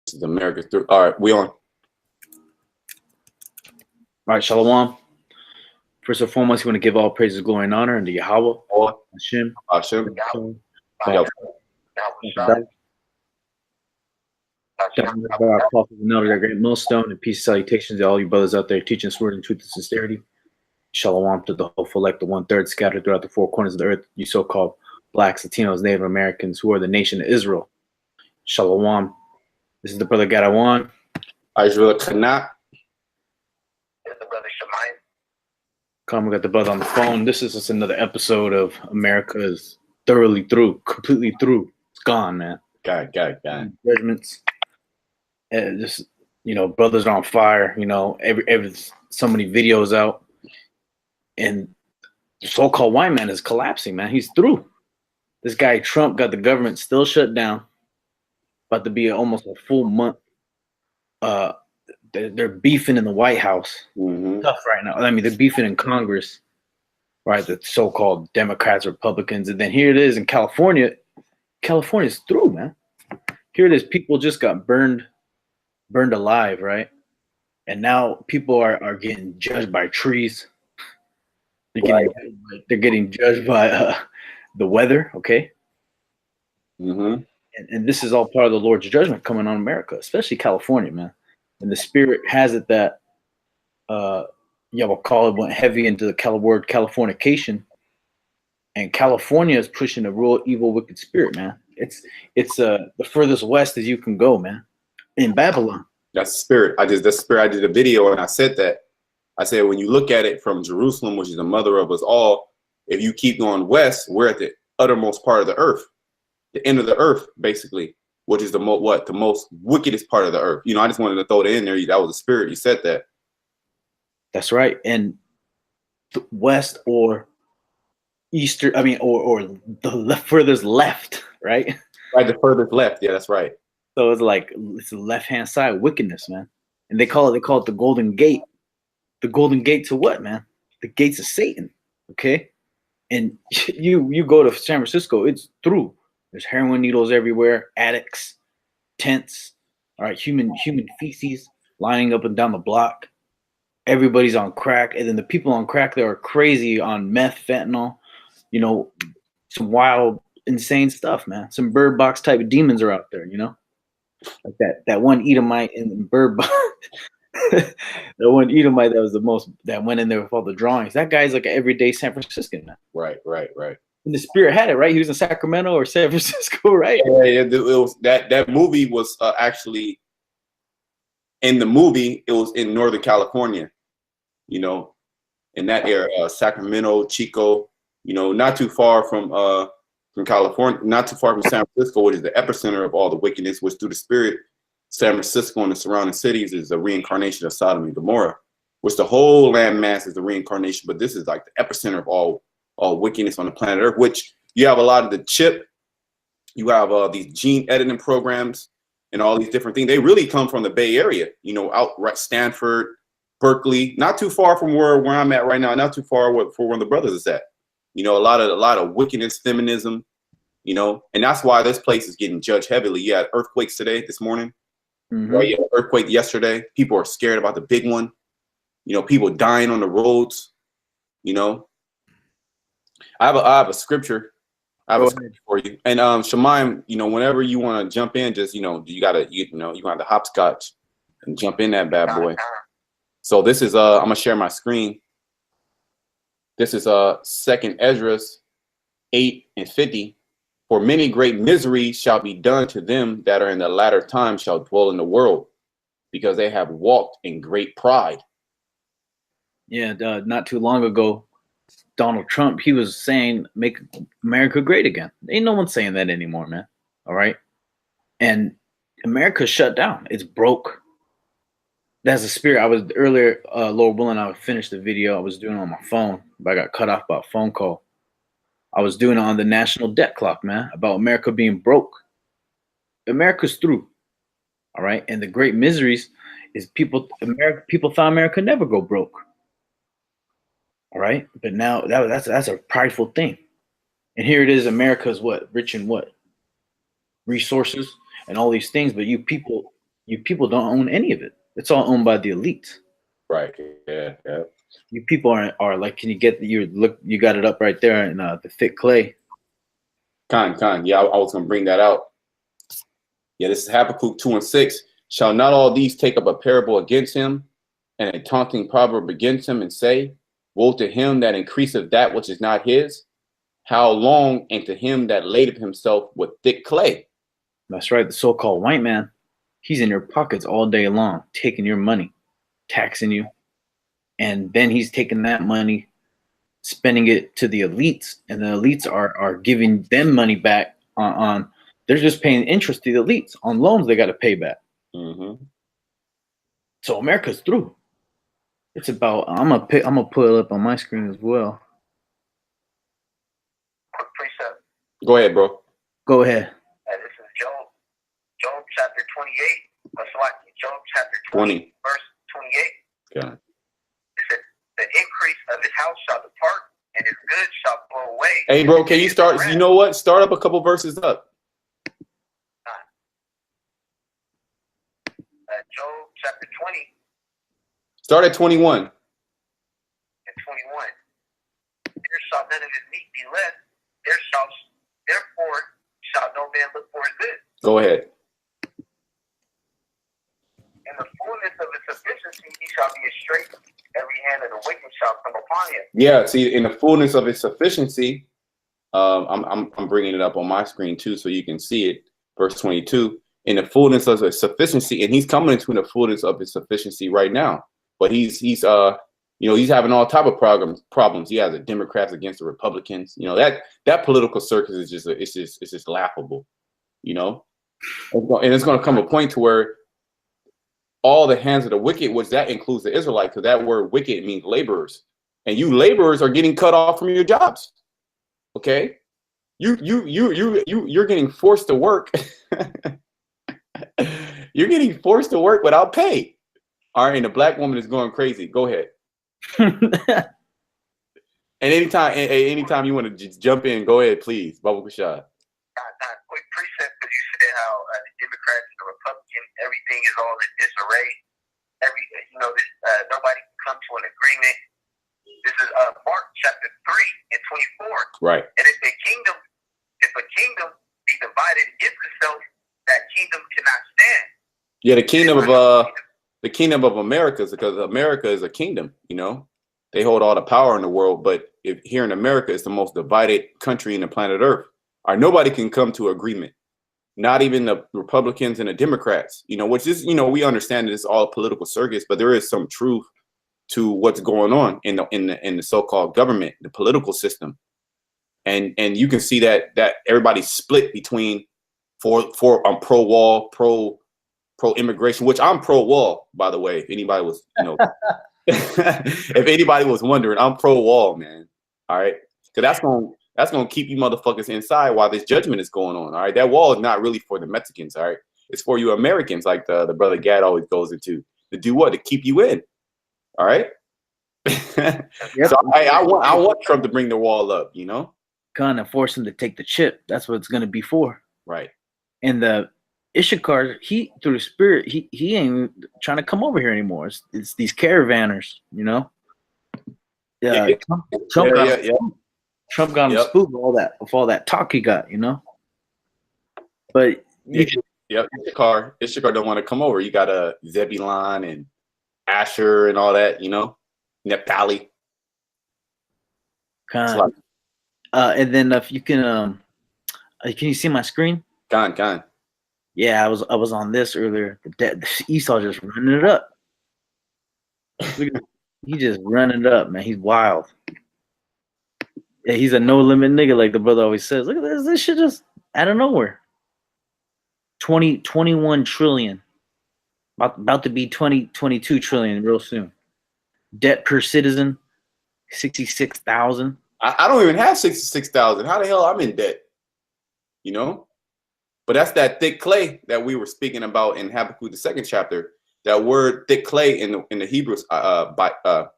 This is America Through. All right, we on. All right, Shalom. First and foremost, you want to give all praises, glory, and honor unto Yahweh, Hashem. Hashem. Our prophets and elders, our great millstone, and peace and salutations to all you brothers out there teaching us word and truth and sincerity. Shalom to the hopeful elect, the 1/3 scattered throughout the four corners of the earth, you so-called blacks, Latinos, Native Americans, who are the nation of Israel. Shalom. This is the brother Gadawan. Israel Kanat. We got the brother on the phone. This is just another episode of America is thoroughly through, completely through. It's gone, man. God. Judgments. Just, brothers are on fire. Every so many videos out, and the so-called white man is collapsing, man. He's through. This guy Trump got the government still shut down. About to be almost a full month. They're beefing in the White House. Mm-hmm. Tough right now. I mean, they're beefing in Congress, right? The so-called Democrats, Republicans, and then here it is in California. California's through, man. Here it is. People just got burned alive, right? And now people are getting judged by trees. They're getting judged by the weather. Okay. Mm-hmm. And this is all part of the Lord's judgment coming on America, especially California, man. And the spirit has it that Yahweh went heavy into the word Californication, and California is pushing a real evil, wicked spirit, man. It's the furthest west as you can go, man. In Babylon. That's spirit. I did a video and I said that. I said when you look at it from Jerusalem, which is the mother of us all, if you keep going west, we're at the uttermost part of the earth, the end of the earth, basically. Which is the most wickedest part of the earth. I just wanted to throw that in there. That was the spirit. You said that. That's right. And west or eastern, or the furthest left, right? Right, the furthest left. Yeah, that's right. So it's the left-hand side wickedness, man. And they call it the Golden Gate. The Golden Gate to what, man? The gates of Satan. Okay. And you go to San Francisco, it's through. There's heroin needles everywhere, attics, tents, all right, human feces lining up and down the block. Everybody's on crack, and then the people on crack that are crazy on meth, fentanyl, some wild, insane stuff, man. Some bird box type of demons are out there, like that one Edomite in Bird Box. That one Edomite that went in there with all the drawings. That guy's like an everyday San Franciscan, man. Right. And the spirit had it, right? He was in Sacramento or San Francisco, right? Yeah. It was that movie was actually in the movie. It was in Northern California, in that area, Sacramento, Chico, not too far from California, not too far from San Francisco, which is the epicenter of all the wickedness. Which through the spirit, San Francisco and the surrounding cities is a reincarnation of Sodom and Gomorrah, which the whole land mass is the reincarnation. But this is like the epicenter of all wickedness on the planet Earth, which you have a lot of the chip, you have these gene editing programs and all these different things. They really come from the Bay Area, out right Stanford, Berkeley, not too far from where I'm at right now, not too far for where the brothers is at. A lot of wickedness, feminism, and that's why this place is getting judged heavily. You had earthquakes this morning, right? You had earthquake yesterday. People are scared about the big one. People dying on the roads, I have a scripture. I have a scripture for you. And Shemaim, whenever you want to jump in, just you gotta the hopscotch and jump in that bad boy. So this is I'm gonna share my screen. This is 2nd Ezra 8:50. For many great miseries shall be done to them that are in the latter time shall dwell in the world, because they have walked in great pride. Yeah, not too long ago, Donald Trump, he was saying, make America great again. Ain't no one saying that anymore, man. All right. And America's shut down. It's broke. That's the spirit. I was earlier, Lord willing, I would finish the video I was doing on my phone, but I got cut off by a phone call. I was doing it on the national debt clock, man, about America being broke. America's through. All right. And the great miseries is people thought America never go broke. All right, but now that's a prideful thing, and here it is. America's rich in resources and all these things, but you people You people don't own any of it. It's all owned by the elites. Right. Yeah. Yeah. You people are like, can you get you got it up right there in the thick clay. Con. Yeah, I was gonna bring that out. Yeah, this is Habakkuk 2:6. Shall not all these take up a parable against him, and a taunting proverb against him, and say, woe to him that increaseth that which is not his? How long, and to him that ladeth himself with thick clay? That's right. The so-called white man, he's in your pockets all day long, taking your money, taxing you, and then he's taking that money, spending it to the elites, and the elites are giving them money back on they're just paying interest to the elites on loans they got to pay back. Mm-hmm. So America's through. It's about I'm gonna pull it up on my screen as well. Quick precept. Go ahead, bro. Go ahead. This is Job chapter 28. Job chapter 20, verse 28. Okay. It said, the increase of his house shall depart, and his goods shall blow away. Hey, bro, can you start? You know what? Start up a couple verses up. Job chapter 20. Start at 21. And 21. There shall none of his meat be left. Therefore shall no man look for his good. Go ahead. In the fullness of his sufficiency, he shall be straight. Every hand of the wicked shall come upon him. Yeah, see, in the fullness of his sufficiency, I'm bringing it up on my screen too, so you can see it. Verse 22. In the fullness of his sufficiency, and he's coming into the fullness of his sufficiency right now. But he's having all type of problems. He has the Democrats against the Republicans. You know, that political circus is just laughable. You know, and it's going to come a point to where all the hands of the wicked, which that includes the Israelites, because that word wicked means laborers, and you laborers are getting cut off from your jobs. Okay, you're getting forced to work. You're getting forced to work without pay. All right, and the black woman is going crazy. Go ahead. And anytime you want to just jump in, go ahead, please. Baba Kushad. Quick precept, because you said how the Democrats and the Republicans, everything is all in disarray. Nobody can come to an agreement. This is Mark chapter 3 and 24. Right. And if a kingdom be divided against itself, that kingdom cannot stand. Yeah, the kingdom of America, because America is a kingdom. You know, they hold all the power in the world. But if here in America, it's the most divided country in the planet Earth. All right, nobody can come to agreement. Not even the Republicans and the Democrats. You know, which is, you know, we understand that it's all a political circus, but there is some truth to what's going on in the so-called government, the political system, and you can see that everybody's split between for pro-wall, pro-immigration, which I'm pro-wall, by the way. If anybody was, if anybody was wondering, I'm pro-wall, man. All right, because that's gonna keep you motherfuckers inside while this judgment is going on. All right, that wall is not really for the Mexicans. All right, it's for you Americans, like the brother Gad always goes into, to do what? To keep you in. All right. Yep. So I want Trump to bring the wall up, you know, kind of force him to take the chip. That's what it's going to be for. Right. And the Issachar, he through the spirit, he ain't trying to come over here anymore. It's these caravanners, you know. Yeah, Trump got him spooked with all that talk he got, you know. But Issachar don't want to come over. You got a Zebulon and Asher and all that, you know, Naphtali. And then if you can you see my screen? Con. Yeah, I was on this earlier. Esau just running it up. He just running it up, man. He's wild. Yeah, he's a no limit nigga, like the brother always says. Look at this. This shit just out of nowhere. 21 trillion. About to be 22 trillion real soon. Debt per citizen, 66,000. I don't even have 66,000. How the hell I'm in debt? You know? But that's that thick clay that we were speaking about in Habakkuk, the 2nd chapter. That word thick clay in the Hebrews bayath.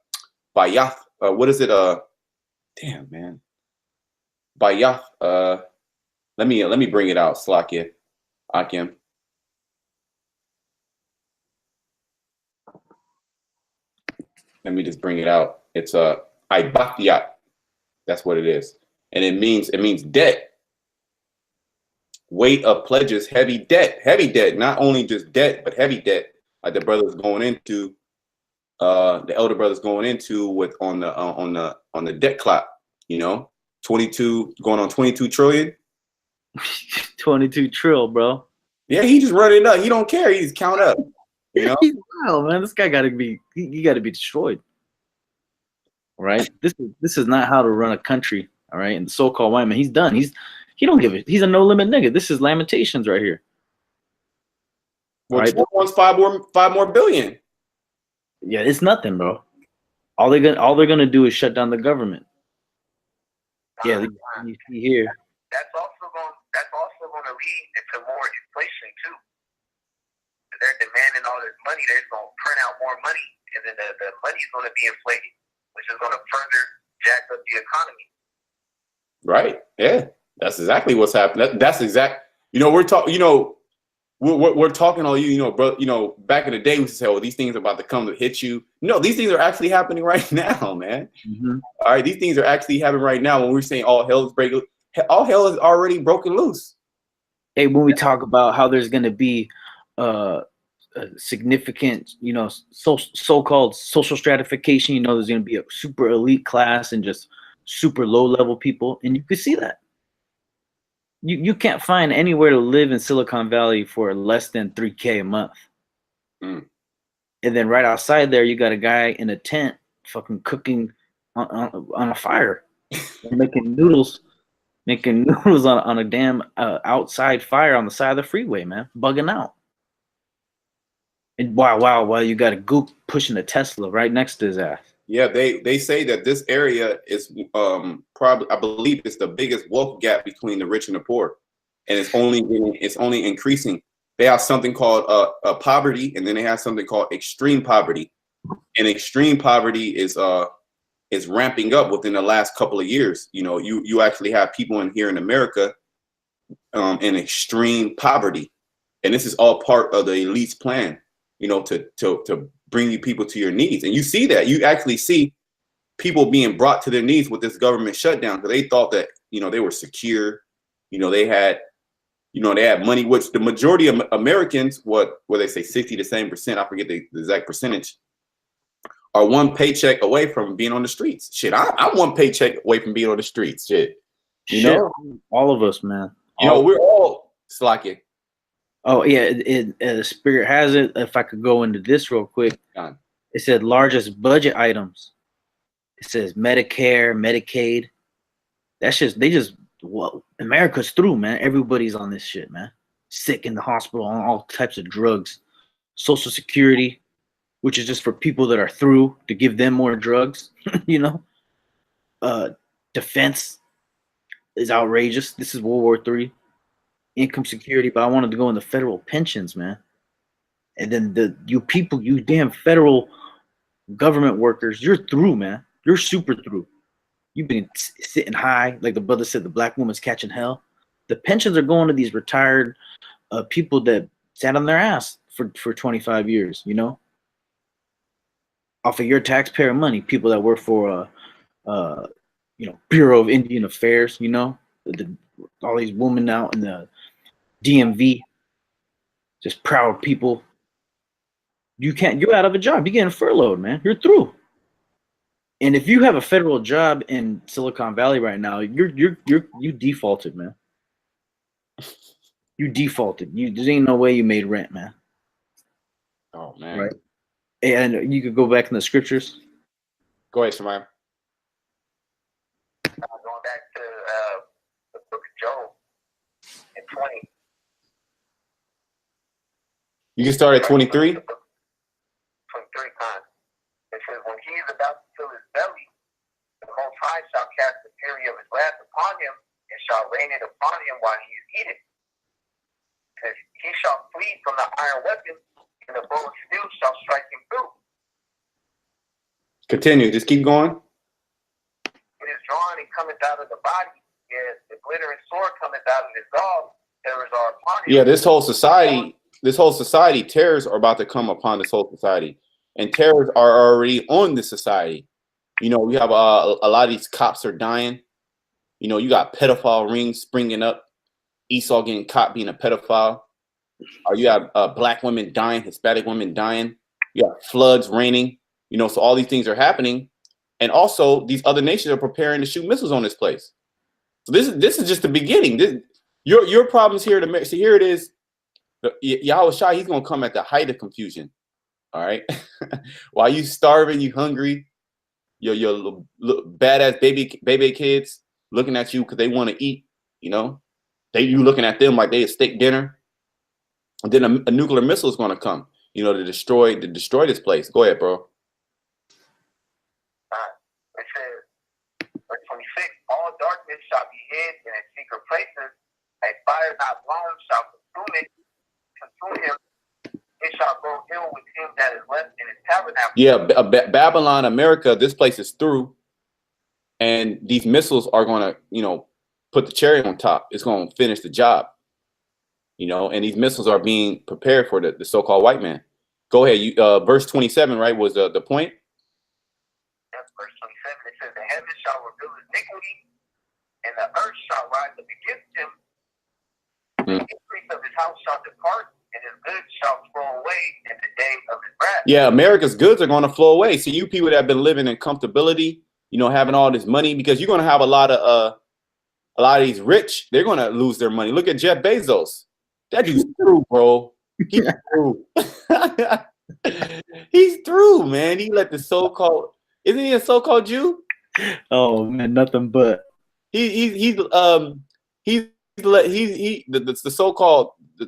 What is it? Damn, man. Bayath. Let me bring it out, Slakia. Akim. Let me just bring it out. It's a Ibafiyat. That's what it is, and it means debt. Weight of pledges, heavy debt, not only just debt, but heavy debt. Like the brother's going into, the elder brother's going into with on the debt clock. 22 going on 22 trillion. 22 trill, bro. Yeah, he just running up. He don't care. He just count up. He's wild, man. This guy gotta be destroyed. Right? This is not how to run a country. All right. And the so-called white man, he's done. He don't give it. He's a no limit nigga. This is Lamentations right here. Well, Right? Trump wants five more billion. Yeah, it's nothing, bro. All they're gonna do is shut down the government. Yeah, you see here. That's also going to lead into more inflation too. They're demanding all this money. They're going to print out more money, and then the money is going to be inflated, which is going to further jack up the economy. Right. Yeah. That's exactly what's happening. That's exact. We're talking. We're talking all bro. Back in the day, we used to say, "Oh, these things are about to come to hit you." No, these things are actually happening right now, man. Mm-hmm. All right, these things are actually happening right now. When we're saying all hell is breaking, all hell is already broken loose. Hey, when we talk about how there's going to be a significant, so-called social stratification, there's going to be a super elite class and just super low-level people, and you can see that. You can't find anywhere to live in Silicon Valley for less than $3K a month. Mm. And then right outside there, you got a guy in a tent fucking cooking on a fire, making noodles on a damn outside fire on the side of the freeway, man, bugging out. And while you got a goop pushing a Tesla right next to his ass. Yeah, they say that this area is probably, I believe, it's the biggest wealth gap between the rich and the poor, and it's only increasing. They have something called poverty, and then they have something called extreme poverty, and extreme poverty is ramping up within the last couple of years. You actually have people in here in America in extreme poverty, and this is all part of the elite's plan. To bring you people to your knees. And you see that. You actually see people being brought to their knees with this government shutdown because they thought that, they were secure. They had money, which the majority of Americans, what they say, 60 to 7%, I forget the exact percentage, are one paycheck away from being on the streets. Shit, I'm one paycheck away from being on the streets. Shit. All of us, man. We're all slacking. Oh yeah, Spirit has it. If I could go into this real quick, it said largest budget items. It says Medicare, Medicaid. America's through, man. Everybody's on this shit, man. Sick in the hospital on all types of drugs. Social Security, which is just for people that are through to give them more drugs. Defense is outrageous. This is World War III. Income security, but I wanted to go into federal pensions, man. And then you damn federal government workers, you're through, man. You're super through. You've been sitting high, like the brother said, the black woman's catching hell. The pensions are going to these retired people that sat on their ass for 25 years, off of your taxpayer money. People that work for Bureau of Indian Affairs, all these women out in the DMV, just proud people. You're out of a job. You're getting furloughed, man. You're through. And if you have a federal job in Silicon Valley right now, you defaulted, man. You defaulted. There ain't no way you made rent, man. Oh man. Right. And you could go back in the scriptures. Go ahead, Shemaya. Going back to the book of Job in 20. You can start at 23. 23 times. It says, when he is about to fill his belly, the Most High shall cast the fury of his wrath upon him, and shall rain it upon him while he is eating. And he shall flee from the iron weapon, and the bow of steel shall strike him through. Continue. Just keep going. It is drawn and cometh out of the body, and the glittering sword cometh out of his gall. Terrors are upon him. Yeah, this whole society, terrors are about to come upon this whole society. and terrorists are already on the society. You know, we have a lot of these cops are dying. You know, you got pedophile rings springing up. Esau getting caught being a pedophile. Or you have black women dying, Hispanic women dying. You have floods raining. You know, so all these things are happening, and also these other nations are preparing to shoot missiles on this place. So this is just the beginning. Your problems here. So here it is. Yahweh Shai, he's gonna come at the height of confusion. All right, while you starving, you hungry, your little badass baby kids looking at you because they want to eat. You know, you looking at them like they a steak dinner, and then a nuclear missile is gonna come. You know, to destroy this place. Go ahead, bro. It says, verse 26, all darkness shall be hid in its secret places, a fire not blown shall consume him. It shall go ill with him that is left in his tabernacle. Yeah, Babylon, America, this place is through. And these missiles are going to, you know, put the cherry on top. It's going to finish the job. You know, and these missiles are being prepared for the so-called white man. Go ahead. You verse 27, right, was the point? Yes, verse 27, it says, the heavens shall reveal his iniquity, and the earth shall rise up against him. The increase of his house shall depart, and his goods shall flow away in the day of his wrath. Yeah, America's goods are going to flow away. So you people that have been living in comfortability, you know, having all this money, because you're going to have a lot of these rich, they're going to lose their money. Look at Jeff Bezos. That dude's through, bro. He's through. He's through, man. He let the so-called, isn't he a so-called Jew? Oh man, nothing but the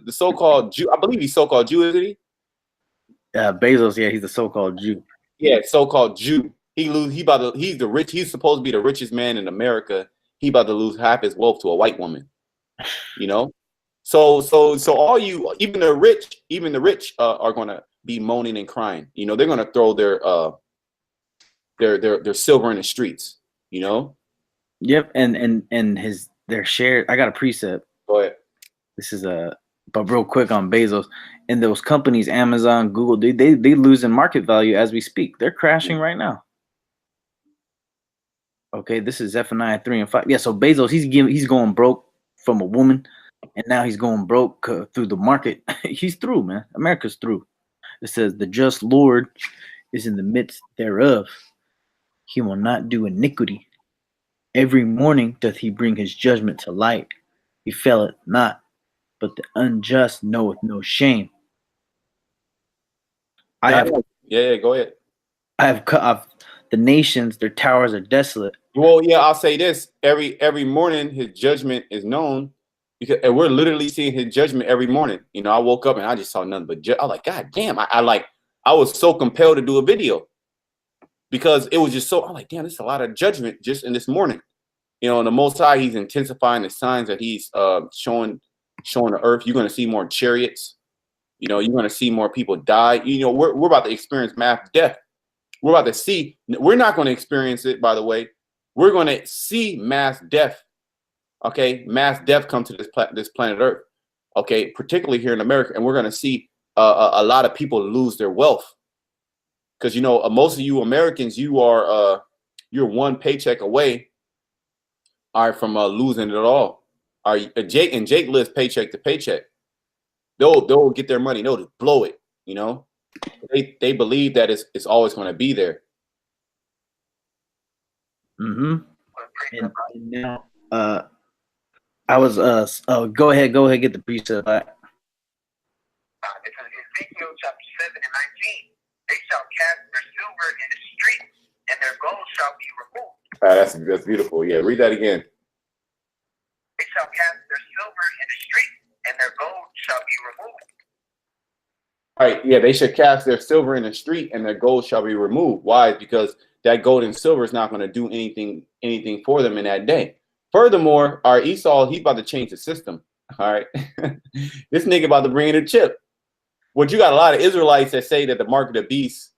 so-called Jew. I believe he's so-called Jew, isn't he? Bezos. Yeah, he's a so-called Jew. Yeah, so-called Jew. He's the rich. He's supposed to be the richest man in America. He about to lose half his wealth to a white woman. You know, so all you, even the rich are gonna be moaning and crying. You know, they're gonna throw their silver in the streets. You know. Yep, and their share. I got a precept. Go ahead. This is but real quick on Bezos and those companies, Amazon, Google, they losing market value as we speak. They're crashing right now. Okay, this is Zephaniah 3 and 5. Yeah, so Bezos, he's going broke from a woman, and now he's going broke through the market. He's through, man. America's through. It says the just Lord is in the midst thereof. He will not do iniquity. Every morning doth he bring his judgment to light. He faileth not, but the unjust knoweth no shame. Yeah, go ahead. I have cut off the nations; their towers are desolate. Well, yeah, I'll say this: every morning his judgment is known, and we're literally seeing his judgment every morning. You know, I woke up and I just saw nothing but I was like, God damn! I was so compelled to do a video because it was just so. I'm like, damn, there's a lot of judgment just in this morning. You know, and the Most High, he's intensifying the signs that he's showing the earth. You're going to see more chariots. You know, you're going to see more people die. You know, we're about to experience mass death. We're about to see. We're not going to experience it, by the way. We're going to see mass death. Okay, mass death come to this planet Earth. Okay, particularly here in America, and we're going to see a lot of people lose their wealth because you know most of you Americans, you're one paycheck away. All right, from losing it all. All right, Jake lives paycheck to paycheck. They'll get their money. They'll just blow it. You know, they believe that it's always going to be there. Mm-hmm. And now, I was go ahead, get the precept. This is Ezekiel chapter 7 and 19. They shall cast their silver in the streets, and their gold shall be removed. That's beautiful. Yeah, read that again. They shall cast their silver in the streets, and their gold shall be removed. All right, yeah, they should cast their silver in the street, and their gold shall be removed. Why? Because that gold and silver is not going to do anything for them in that day. Furthermore, our Esau, he's about to change the system. All right, this nigga about to bring in a chip. But you got a lot of Israelites that say that the mark of the beast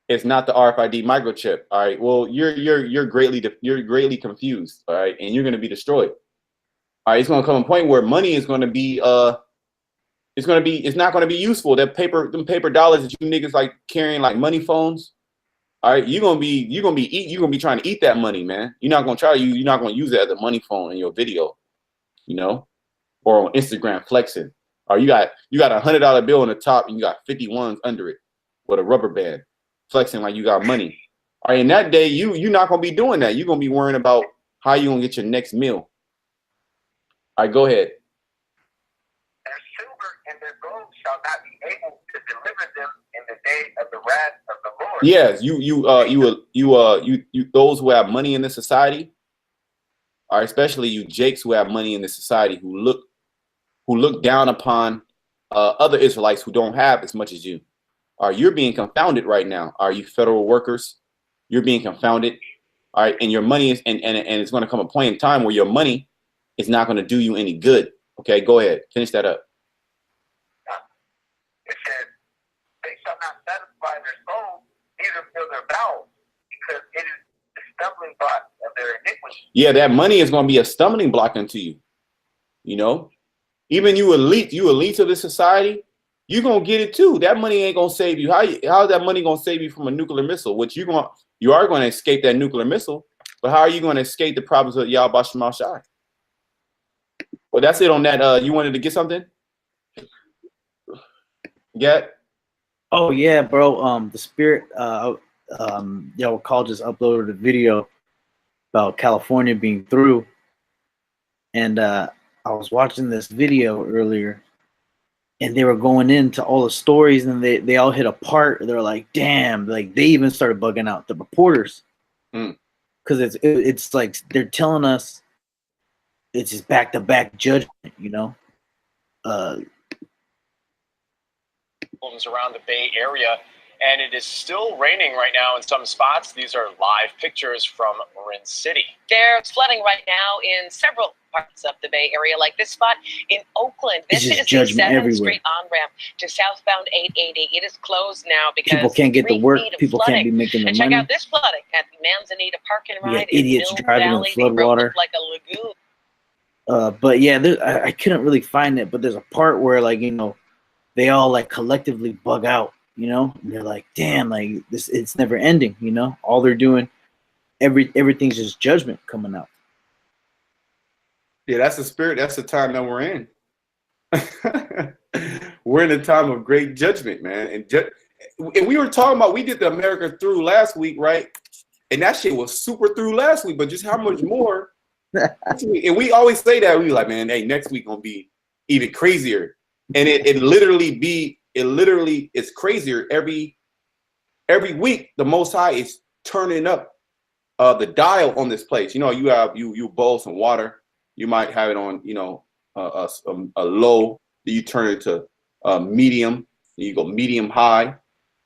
is not the RFID microchip. All right, well, you're greatly confused. All right, and you're going to be destroyed. All right, it's going to come a point where money is going to be it's not gonna be useful. Them paper dollars that you niggas like carrying like money phones. All right, you're gonna be trying to eat that money, man. You're not gonna use it as a money phone in your video, you know, or on Instagram flexing. Or you got $100 bill on the top and you got 51s under it with a rubber band, flexing like you got money. All right, in that day, you're not gonna be doing that. You're gonna be worrying about how you gonna get your next meal. All right, go ahead. Their silver and their gold shall not be able to deliver them in the day of the wrath of the Lord. Yes, you those who have money in this society, or especially you Jakes who have money in this society who look down upon other Israelites who don't have as much as you. You're being confounded right now. Are you federal workers? You're being confounded. All right, and your money is and it's going to come a point in time where your money is not going to do you any good. Okay, go ahead, finish that up. It says, they shall not satisfy their soul, neither fill their bowels, because it is the stumbling block of their iniquity. Yeah, that money is going to be a stumbling block unto you. You know, even you elite of this society, you're going to get it too. That money ain't going to save you. How is that money going to save you from a nuclear missile? Which you are going to escape that nuclear missile, but how are you going to escape the problems of Yahweh Shema Shai? Well, that's it on that. You wanted to get something? Yeah. Oh yeah, bro. The Spirit, y'all call just uploaded a video about California being through, and I was watching this video earlier, and they were going into all the stories, and they all hit a part. They're like, damn, like they even started bugging out the reporters, because it's like they're telling us it's just back-to-back judgment, you know. Around the Bay Area, and it is still raining right now in some spots. These are live pictures from Marin City. There's flooding right now in several parts of the Bay Area, like this spot in Oakland. This is the 7th Street on-ramp to southbound 880. It is closed now because people can't get to work. People can't be making the money. Check out this flooding at the Manzanita Park and Ride. Idiots driving in flood water. Like a lagoon. But yeah, I couldn't really find it, but there's a part where, like, you know, they all like collectively bug out, you know, and they're like, damn, like this, it's never ending, you know, all they're doing, everything's just judgment coming out. Yeah, that's the spirit. That's the time that we're in. We're in a time of great judgment, man. And we were talking about, we did the America Through last week, right? And that shit was super through last week, but just how much more? And we always say that, we like, man, hey, next week gonna be even crazier. And it literally is crazier every week. The Most High is turning up the dial on this place. You know, you boil some water. You might have it on, you know, a low. Then you turn it to medium. Then you go medium high,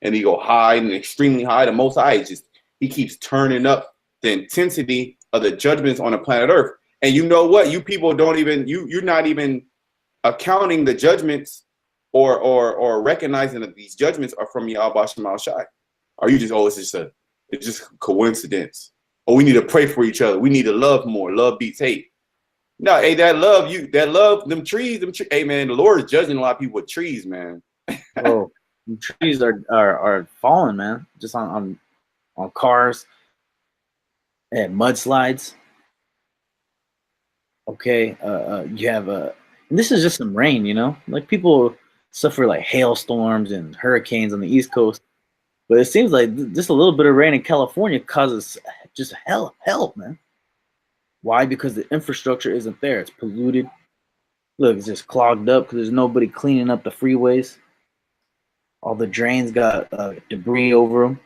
and then you go high and extremely high. The Most High is just, he keeps turning up the intensity of the judgments on the planet Earth. And you know what? You people don't even you're not even accounting the judgments or recognizing that these judgments are from Yahweh Shema Shai. Are you just, it's just coincidence? Or we need to pray for each other. We need to love more. Love beats hate. No, hey, them trees, hey man, the Lord is judging a lot of people with trees, man. Oh, trees are falling, man. Just on cars and mudslides. Okay, you have and this is just some rain, you know. Like people suffer like hailstorms and hurricanes on the East Coast, but it seems like just a little bit of rain in California causes just hell, man. Why? Because the infrastructure isn't there. It's polluted. Look, it's just clogged up because there's nobody cleaning up the freeways. All the drains got debris over them,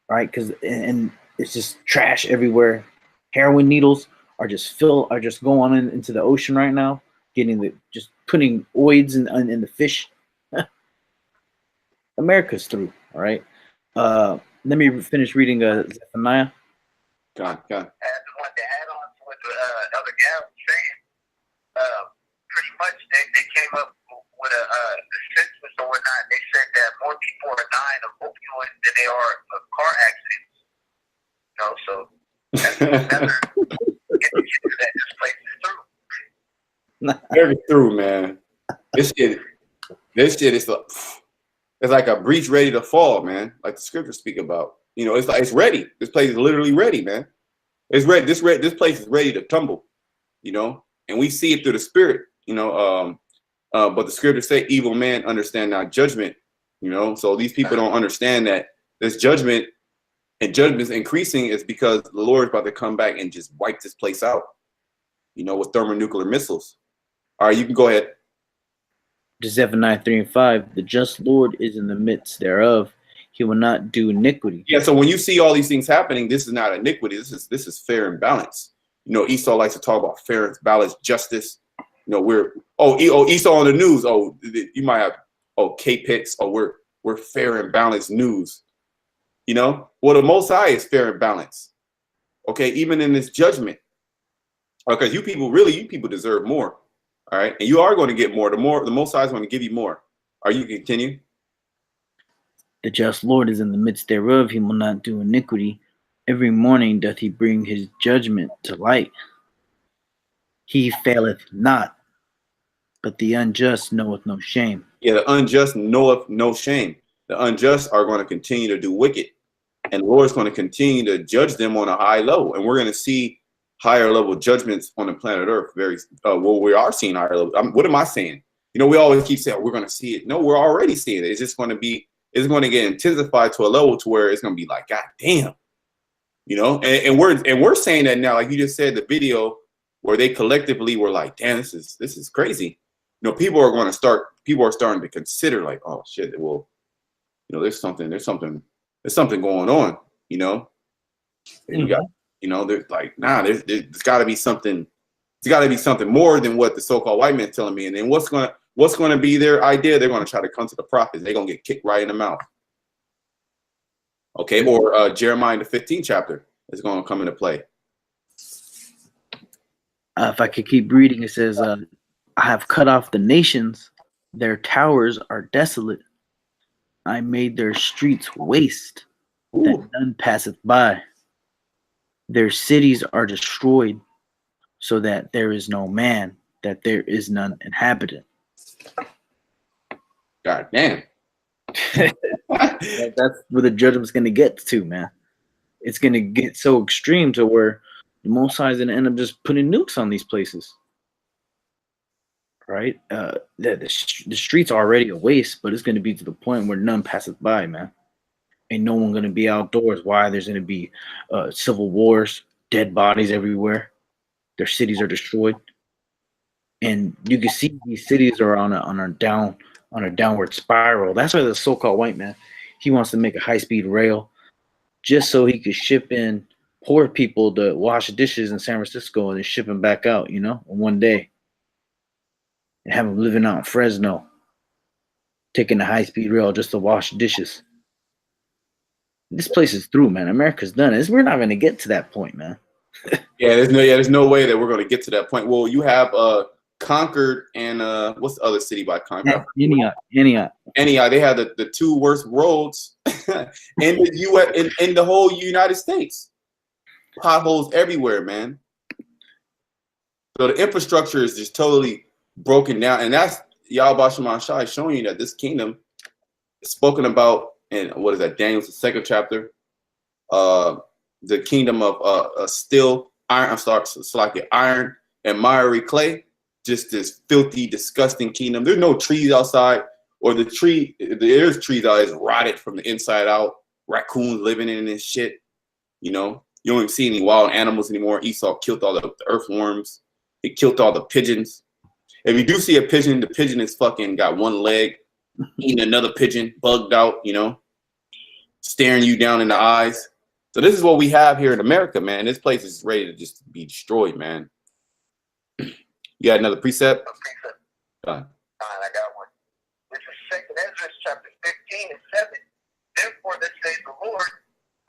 right? And it's just trash everywhere. Heroin needles are just going into the ocean right now, just putting oids in the fish. America's through. All right. Let me finish reading Zephaniah. Go on. I just wanted to add on to what the other gal was saying. Pretty much they came up with a census or whatnot. They said that more people are dying of opioids than they are of car accidents. You know, so that's another indicator that this place is through. Very through, man. This shit is it's like a breach ready to fall, man. Like the scriptures speak about. You know, it's like it's ready. This place is literally ready, man. It's ready. This place is ready to tumble. You know, and we see it through the spirit. You know, but the scriptures say, "Evil man understand not judgment." You know, so these people don't understand that this judgment and judgment's increasing is because the Lord is about to come back and just wipe this place out. You know, with thermonuclear missiles. All right, you can go ahead. Zephaniah 3 and 5, the just Lord is in the midst thereof. He will not do iniquity. Yeah, so when you see all these things happening, this is not iniquity. This is fair and balanced. You know, Esau likes to talk about fair and balanced justice. You know, we're Esau on the news. Oh, you might have K-Pix. Oh, we're fair and balanced news. You know, well, the Most High is fair and balanced. Okay, even in this judgment, because you people deserve more. All right, and you are going to get more. The Most High is going to give you more. Are you continue? The just Lord is in the midst thereof. He will not do iniquity. Every morning doth he bring his judgment to light. He faileth not, but the unjust knoweth no shame. Yeah, the unjust knoweth no shame. The unjust are going to continue to do wicked, and the Lord is going to continue to judge them on a high level, and we're going to see higher level judgments on the planet Earth. Well, we are seeing higher level. What am I saying? You know, we always keep saying we're going to see it. No, we're already seeing it. It's just going to be. It's going to get intensified to a level to where it's going to be like, God damn, you know. And we're saying that now, like you just said, the video where they collectively were like, damn, this is crazy. You know, people are starting to consider like, oh shit, well, you know, there's something going on, you know. And you got, you know, there's like, nah, there's got to be something. It's got to be something more than what the so-called white man's telling me. And then what's going to be their idea? They're going to try to come to the prophets. They're going to get kicked right in the mouth. Okay, or Jeremiah in the 15th chapter is going to come into play. If I could keep reading, it says, I have cut off the nations. Their towers are desolate. I made their streets waste, that none passeth by. Their cities are destroyed, so that there is no man, that there is none inhabitant. God damn. That's where the judgment's going to get to, man. It's going to get so extreme to where the Most High is going to end up just putting nukes on these places. Right? The streets are already a waste, but it's going to be to the point where none passes by, man. Ain't no one going to be outdoors. Why? There's going to be civil wars, dead bodies everywhere. Their cities are destroyed. And you can see these cities are on a downward spiral. That's why the so-called white man, he wants to make a high-speed rail just so he could ship in poor people to wash dishes in San Francisco and then ship them back out, you know, in one day. And have them living out in Fresno, taking the high-speed rail just to wash dishes. This place is through, man. America's done. We're not going to get to that point, man. There's no way that we're going to get to that point. Well, you have Concord and what's the other city by Concord? Antioch. They had the two worst roads in the U.S. in the whole United States. Potholes everywhere, man. So the infrastructure is just totally broken down, and that's Yahweh Shema Shai showing you that this kingdom is spoken about in what is that? Daniel's second chapter. The kingdom of steel, iron. It's like iron and miry clay. Just this filthy, disgusting kingdom. There's no trees outside, or there's trees out is rotted from the inside out. Raccoons living in this shit. You know, you don't even see any wild animals anymore. Esau killed all the earthworms. He killed all the pigeons. If you do see a pigeon, the pigeon is fucking got one leg, eating another pigeon, bugged out, you know, staring you down in the eyes. So this is what we have here in America, man. This place is ready to just be destroyed, man. You got another precept? Fine, I got one. This is 2nd Ezra chapter 15 and 7. Therefore, this says the Lord,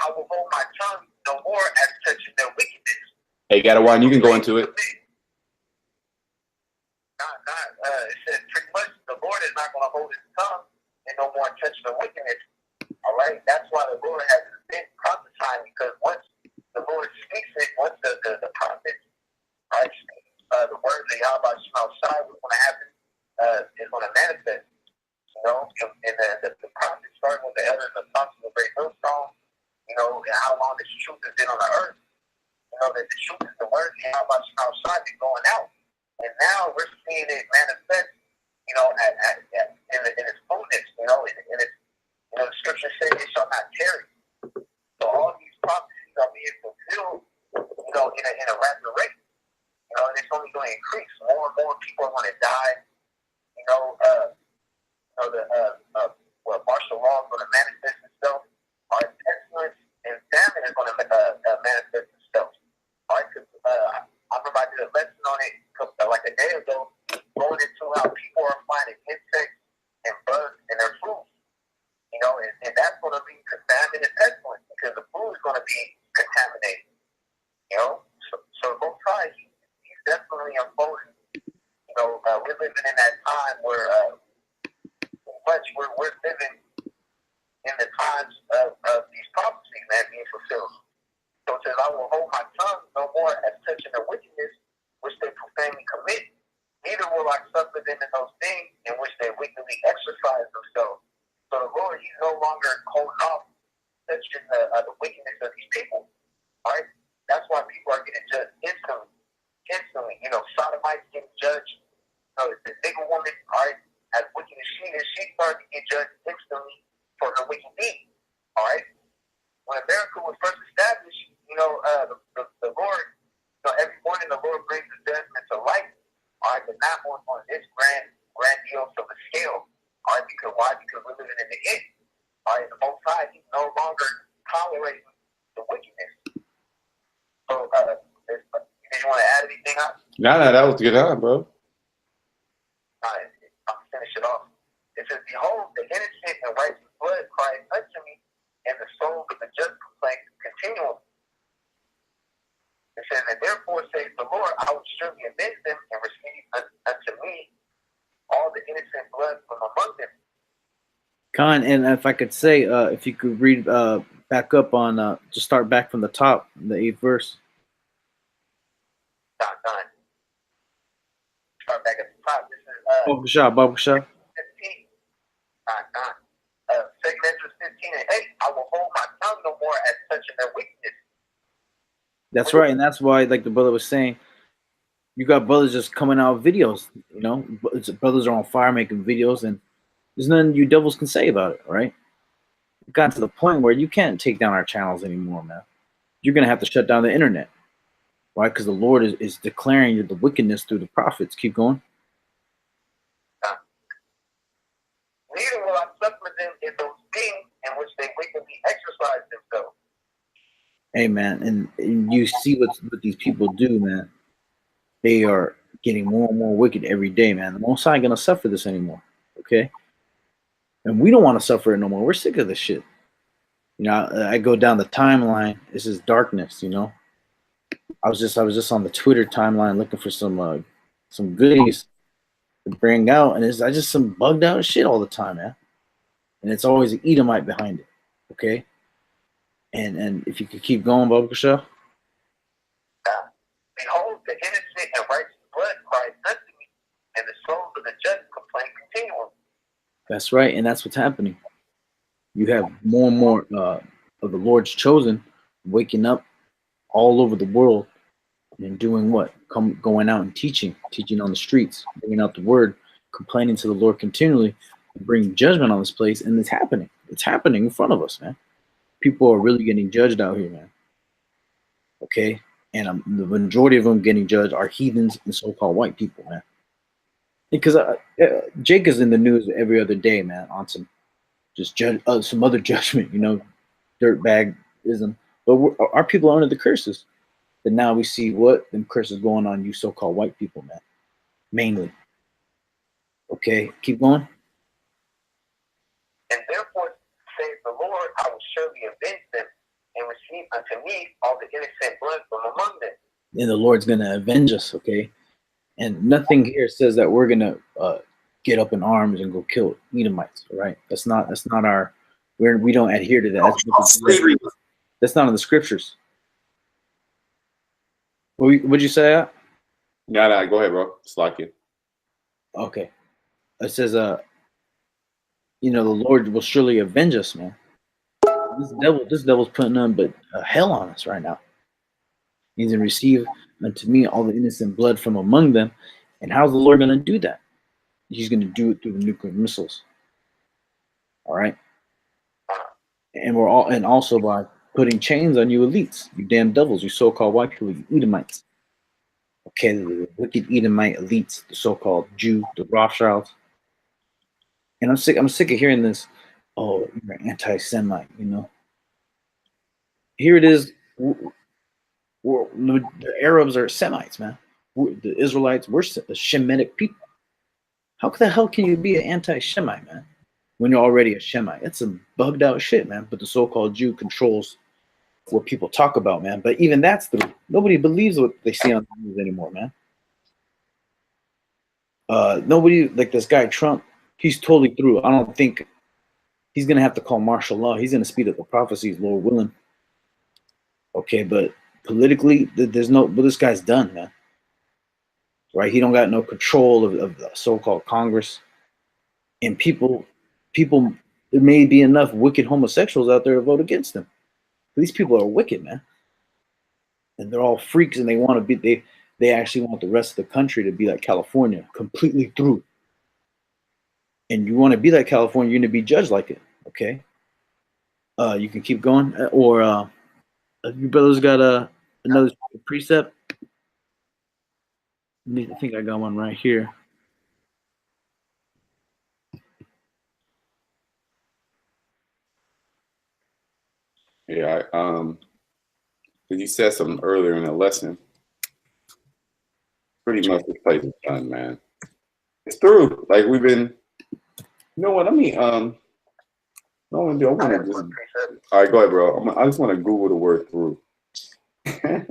I will hold my tongue no more as touching their wickedness. Hey, got a one. You can go into it. It says pretty much the Lord is not going to hold his tongue and no more touching the wickedness. All right, that's why the Lord has been prophesying, because once the Lord speaks it, once the prophets, right, the words of Yahweh Shema You know, and the prophet starting with the elders of the great millstone, you know, and how long this truth has been on the earth. You know, that the truth is the word, and how much outside is going out. And now we're seeing it manifest, you know, in its fullness, you know, in its, you know, the scripture says it shall not tarry. So all these prophecies are being fulfilled, you know, in a rapid rate. You know, and it's only going to increase. More and more people are going to die. You know, martial law is going to manifest itself. Our pestilence and famine is going to manifest itself. All right, because I remember I did a lesson on it like a day ago, going into how people are finding insects and bugs in their food. You know, and that's going to lead to famine and pestilence because the food is going to be contaminated. You know, so both sides, he's definitely unfolding. You know, we're living in that time where we're living in the times of these prophecies, man, being fulfilled. So it says, I will hold my tongue no more as touching the wickedness which they profanely commit. Neither will I suffer them in those things in which they wickedly exercise themselves. So the Lord, he's no longer holding off touching the wickedness of these people. All right? That's why people are getting judged instantly. Instantly. You know, sodomites getting judged. You know, the nigger woman, all right, as wicked as she is, she started to get judged instantly for her wicked deed. All right? When America was first established, you know, the Lord, you know, every morning the Lord brings the judgment to light. All right, but not on this grandiose of a scale. All right, because why? Because we're living in the end. All right, the Most High, he's no longer tolerating the wickedness. So, did you want to add anything else? No, that was good, bro. All right, I'll finish it off. It says, behold, the innocent and righteous blood cries unto me, and the souls of the just complain continually. It says, and therefore says the Lord, I will surely avenge them and receive unto me all the innocent blood from among them. Khan, and if I could say, if you could read back up on, just start back from the top, the 8th verse. Done. Start back at the top. This is Baruch Shah. 15. Done. 2 Ezra 15 and 8. I will hold my tongue no more as touching their weakness. That's right, and that's why, like the brother was saying, you got brothers just coming out with videos. You know, brothers are on fire making videos, and there's nothing you devils can say about it, right? It got to the point where you can't take down our channels anymore, man. You're gonna have to shut down the internet, right? Because the Lord is declaring the wickedness through the prophets. Keep going. Neither will I suffer them in those things in which they wickedly exercise themselves. Hey, man, and you see what these people do, man. They are getting more and more wicked every day, man. The Most High ain't gonna suffer this anymore, okay? And we don't want to suffer it no more. We're sick of this shit. You know, I go down the timeline. This is darkness, you know. I was just on the Twitter timeline looking for some goodies to bring out, and I just some bugged out shit all the time, man. And it's always an Edomite behind it, okay? And if you could keep going, Baruch Shah. Behold, the innocent and righteous blood cries unto me, and the souls of the just complain continually. That's right, and that's what's happening. You have more and more of the Lord's chosen waking up all over the world and doing what? Going out and teaching on the streets, bringing out the word, complaining to the Lord continually, and bringing judgment on this place, and it's happening. It's happening in front of us, man. People are really getting judged out here, man. Okay? And the majority of them getting judged are heathens and so-called white people, man. Because Jake is in the news every other day, man, on some some other judgment, you know, dirtbagism. But our people are under the curses. But now we see what them curses going on you so-called white people, man. Mainly. Okay, keep going. And therefore, says the Lord, I will surely avenge them and receive unto me all the innocent blood from among them. And the Lord's gonna avenge us, okay? And nothing here says that we're gonna get up in arms and go kill Edomites, right? That's not our. We don't adhere to that. That's not in the scriptures. What'd you say? No, go ahead, bro. It's like it. Okay. It says you know, the Lord will surely avenge us, man. This devil's putting on but hell on us right now. He's going to receive unto me all the innocent blood from among them. And how's the Lord going to do that? He's going to do it through the nuclear missiles. All right. And also by putting chains on you elites, you damn devils, you so-called white people, you Edomites. Okay, the wicked Edomite elites, the so-called Jew, the Rothschilds. And I'm sick of hearing this, oh, you're an anti-Semite, you know. Here it is. The Arabs are Semites, man. The Israelites, we're Shemitic people. How the hell can you be an anti-Shemite, man, when you're already a Shemite? That's some bugged out shit, man. But the so-called Jew controls what people talk about, man. But even that's through. Nobody believes what they see on the news anymore, man. Nobody, like this guy Trump, he's totally through. I don't think he's gonna have to call martial law. He's gonna speed up the prophecies, Lord willing. Okay, but politically, there's no. But this guy's done, man. Right? He don't got no control of the so-called Congress, and people. There may be enough wicked homosexuals out there to vote against him. These people are wicked, man, and they're all freaks, and they want to be. They actually want the rest of the country to be like California, completely through. And you want to be like California, you're going to be judged like it. Okay. You can keep going, or you brothers got another precept. I think I got one right here. Yeah, you said something earlier in the lesson. Pretty much this place is done, man. It's through. Like we've been. You know what? I mean, no one do. I want to just. All right, go ahead, bro. I just want to Google the word through. I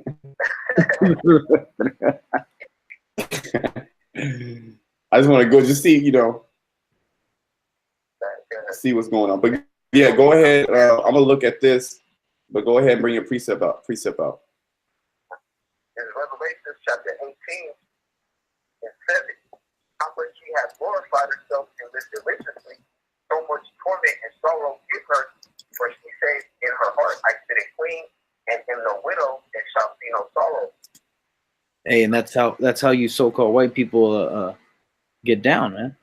just want to go just see, you know, see what's going on. But yeah, go ahead. I'm gonna look at this, but go ahead and bring your precept out. Precept out. In Revelation chapter 18 and 7, how much she has glorified herself and lived deliciously, so much torment and sorrow give her, for she says in her heart, I sit a queen, and am no widow, and shall see no sorrow. Hey, and that's how you so-called white people get down, man.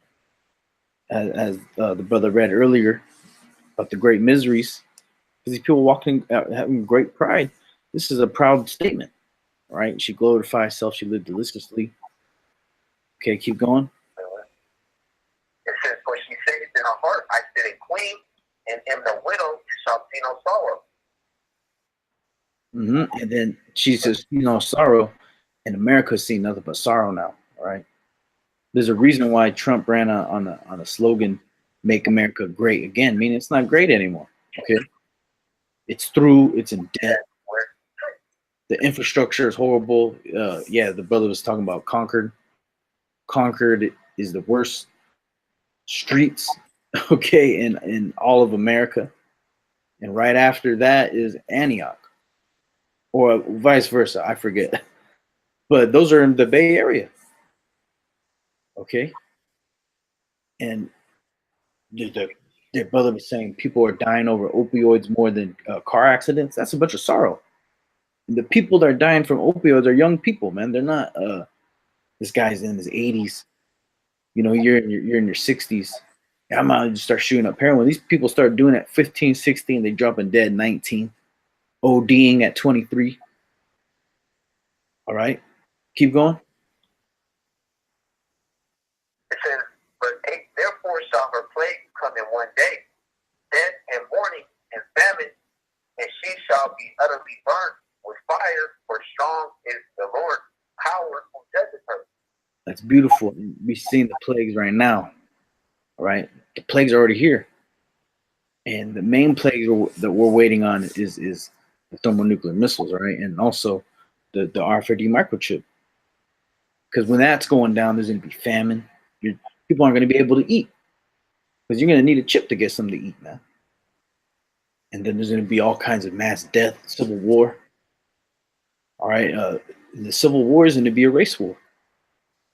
As the brother read earlier about the great miseries, because these people walking out having great pride. This is a proud statement, right? She glorified herself. She lived deliciously. Okay, keep going. It says, for she says in her heart, I sit a queen, and am no widow, and shall see no sorrow. Mm-hmm. And then she says, you know, sorrow. And America's seen nothing but sorrow now, all right? There's a reason why Trump ran on a slogan, "Make America Great Again," meaning it's not great anymore. Okay, it's through. It's in debt. The infrastructure is horrible. Yeah, the brother was talking about Concord. Concord is the worst streets, okay, in all of America. And right after that is Antioch, or vice versa. I forget. But those are in the Bay Area. Okay. And their brother was saying people are dying over opioids more than car accidents. That's a bunch of sorrow. And the people that are dying from opioids are young people, man. They're not this guy's in his 80s. You know, you're in your 60s. I'm out to start shooting up heroin. These people start doing it at 15, 16, they dropping dead 19, ODing at 23. All right. Keep going. It says, but therefore shall her plague come in one day, death and mourning and famine, and she shall be utterly burnt with fire, for strong is the Lord's power who judges her. That's beautiful. We're seeing the plagues right now. All right. The plagues are already here. And the main plague that we're waiting on is the thermonuclear missiles, right? And also the R50 microchip. Because when that's going down, there's going to be famine. People aren't going to be able to eat. Because you're going to need a chip to get something to eat, man. And then there's going to be all kinds of mass death, civil war. All right. The civil war is going to be a race war.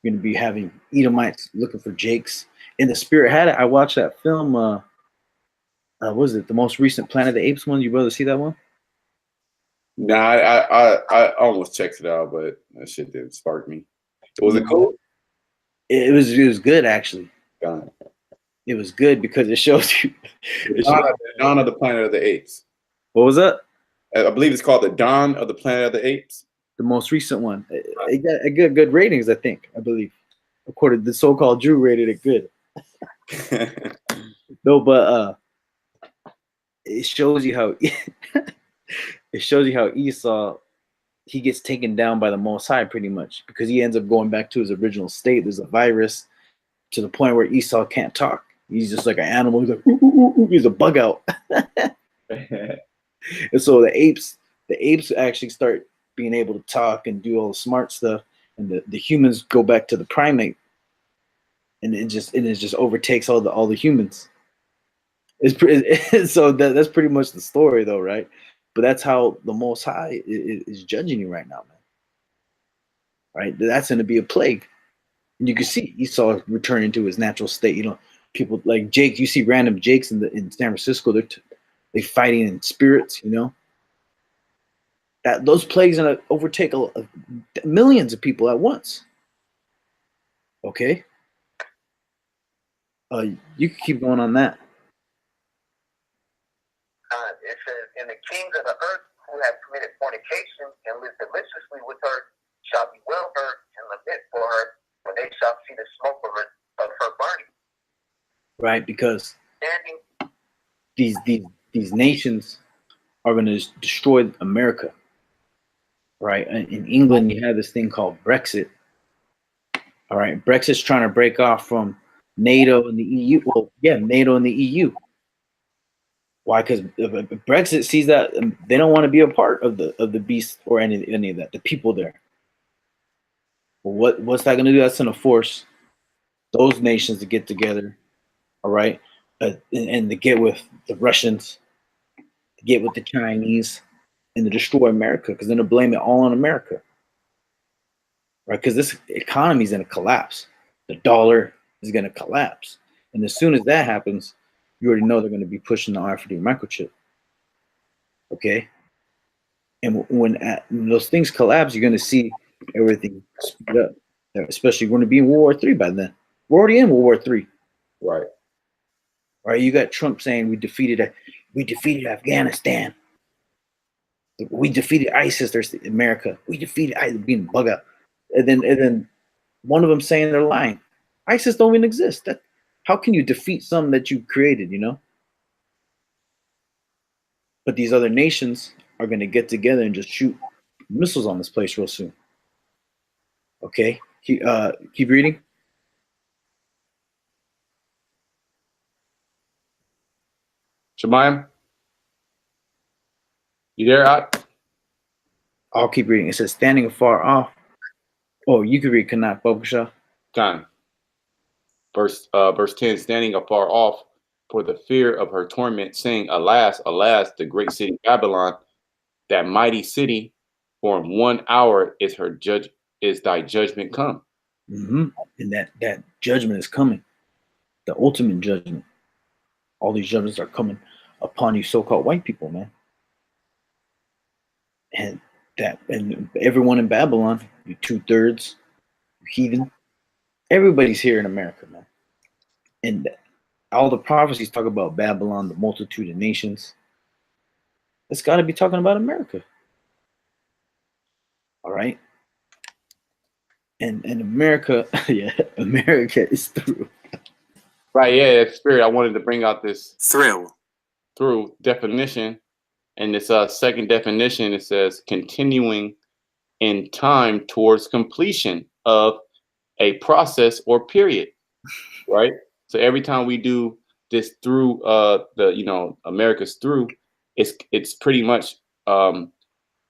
You're going to be having Edomites looking for Jakes And the spirit had it. I watched that film. What was it the most recent Planet of the Apes one? You brother see that one? Nah, I almost checked it out, but that shit didn't spark me. Was it cool? It was good actually. God. It was good because it shows you. Dawn of the Planet of the Apes. What was that? I believe it's called the Dawn of the Planet of the Apes. The most recent one. It got good ratings, I think. I believe. According to the so-called Drew, rated it good. No, but it shows you how Esau, he gets taken down by the Most High pretty much because he ends up going back to his original state. There's a virus to the point where Esau can't talk. He's just like an animal. He's like, ooh, ooh, ooh. He's a bug out. And so the apes actually start being able to talk and do all the smart stuff, and the humans go back to the primate, and it just overtakes all the humans. So that's pretty much the story, though, right? But that's how the Most High is judging you right now, man. Right? That's going to be a plague, and you can see Esau returning to his natural state. You know, people like Jake. You see random Jakes in San Francisco. They're fighting in spirits. You know, that those plagues are going to overtake millions of people at once. Okay, you can keep going on that. It says, "And the kings of the earth who have committed fornication and lived deliciously with her shall bewail her and lament for her when they shall see the smoke of her burning." Right, because these nations are going to destroy America. Right, in England, you have this thing called Brexit. All right, Brexit's trying to break off from NATO and the EU. Well, yeah, NATO and the EU. Why? Because Brexit sees that they don't want to be a part of the beast or any of that. The people there. Well, what's that going to do? That's going to force those nations to get together. All right, and to get with the Russians, to get with the Chinese, and to destroy America. Because then to blame it all on America. Right? Because this economy is going to collapse. The dollar is going to collapse, and as soon as that happens, you already know they're going to be pushing the RFID microchip. Okay? And when those things collapse, you're going to see everything speed up. Especially we're going to be in World War III by then. We're already in World War III. Right. Right? You got Trump saying we defeated Afghanistan. We defeated ISIS. There's America. We defeated ISIS, being bug out. And then one of them saying they're lying. ISIS don't even exist. How can you defeat something that you created, you know? But these other nations are going to get together and just shoot missiles on this place real soon. Okay? Keep reading. Shemayim? You there, I'll keep reading. It says, standing afar off. Oh, you can read Kanak Babusha. Time. Verse 10, standing afar off for the fear of her torment, saying, Alas, alas, the great city Babylon, that mighty city, for in 1 hour is thy judgment come. Mm-hmm. And that judgment is coming. The ultimate judgment. All these judgments are coming upon you so-called white people, man. And everyone in Babylon, you 2/3, heathen, everybody's here in America, man. And all the prophecies talk about Babylon, the multitude of nations. It's got to be talking about America. All right. And America, yeah, America is through. Right, yeah, Spirit. I wanted to bring out this through definition. And this second definition, it says continuing in time towards completion of a process or period. Right? So every time we do this through America's through, it's pretty much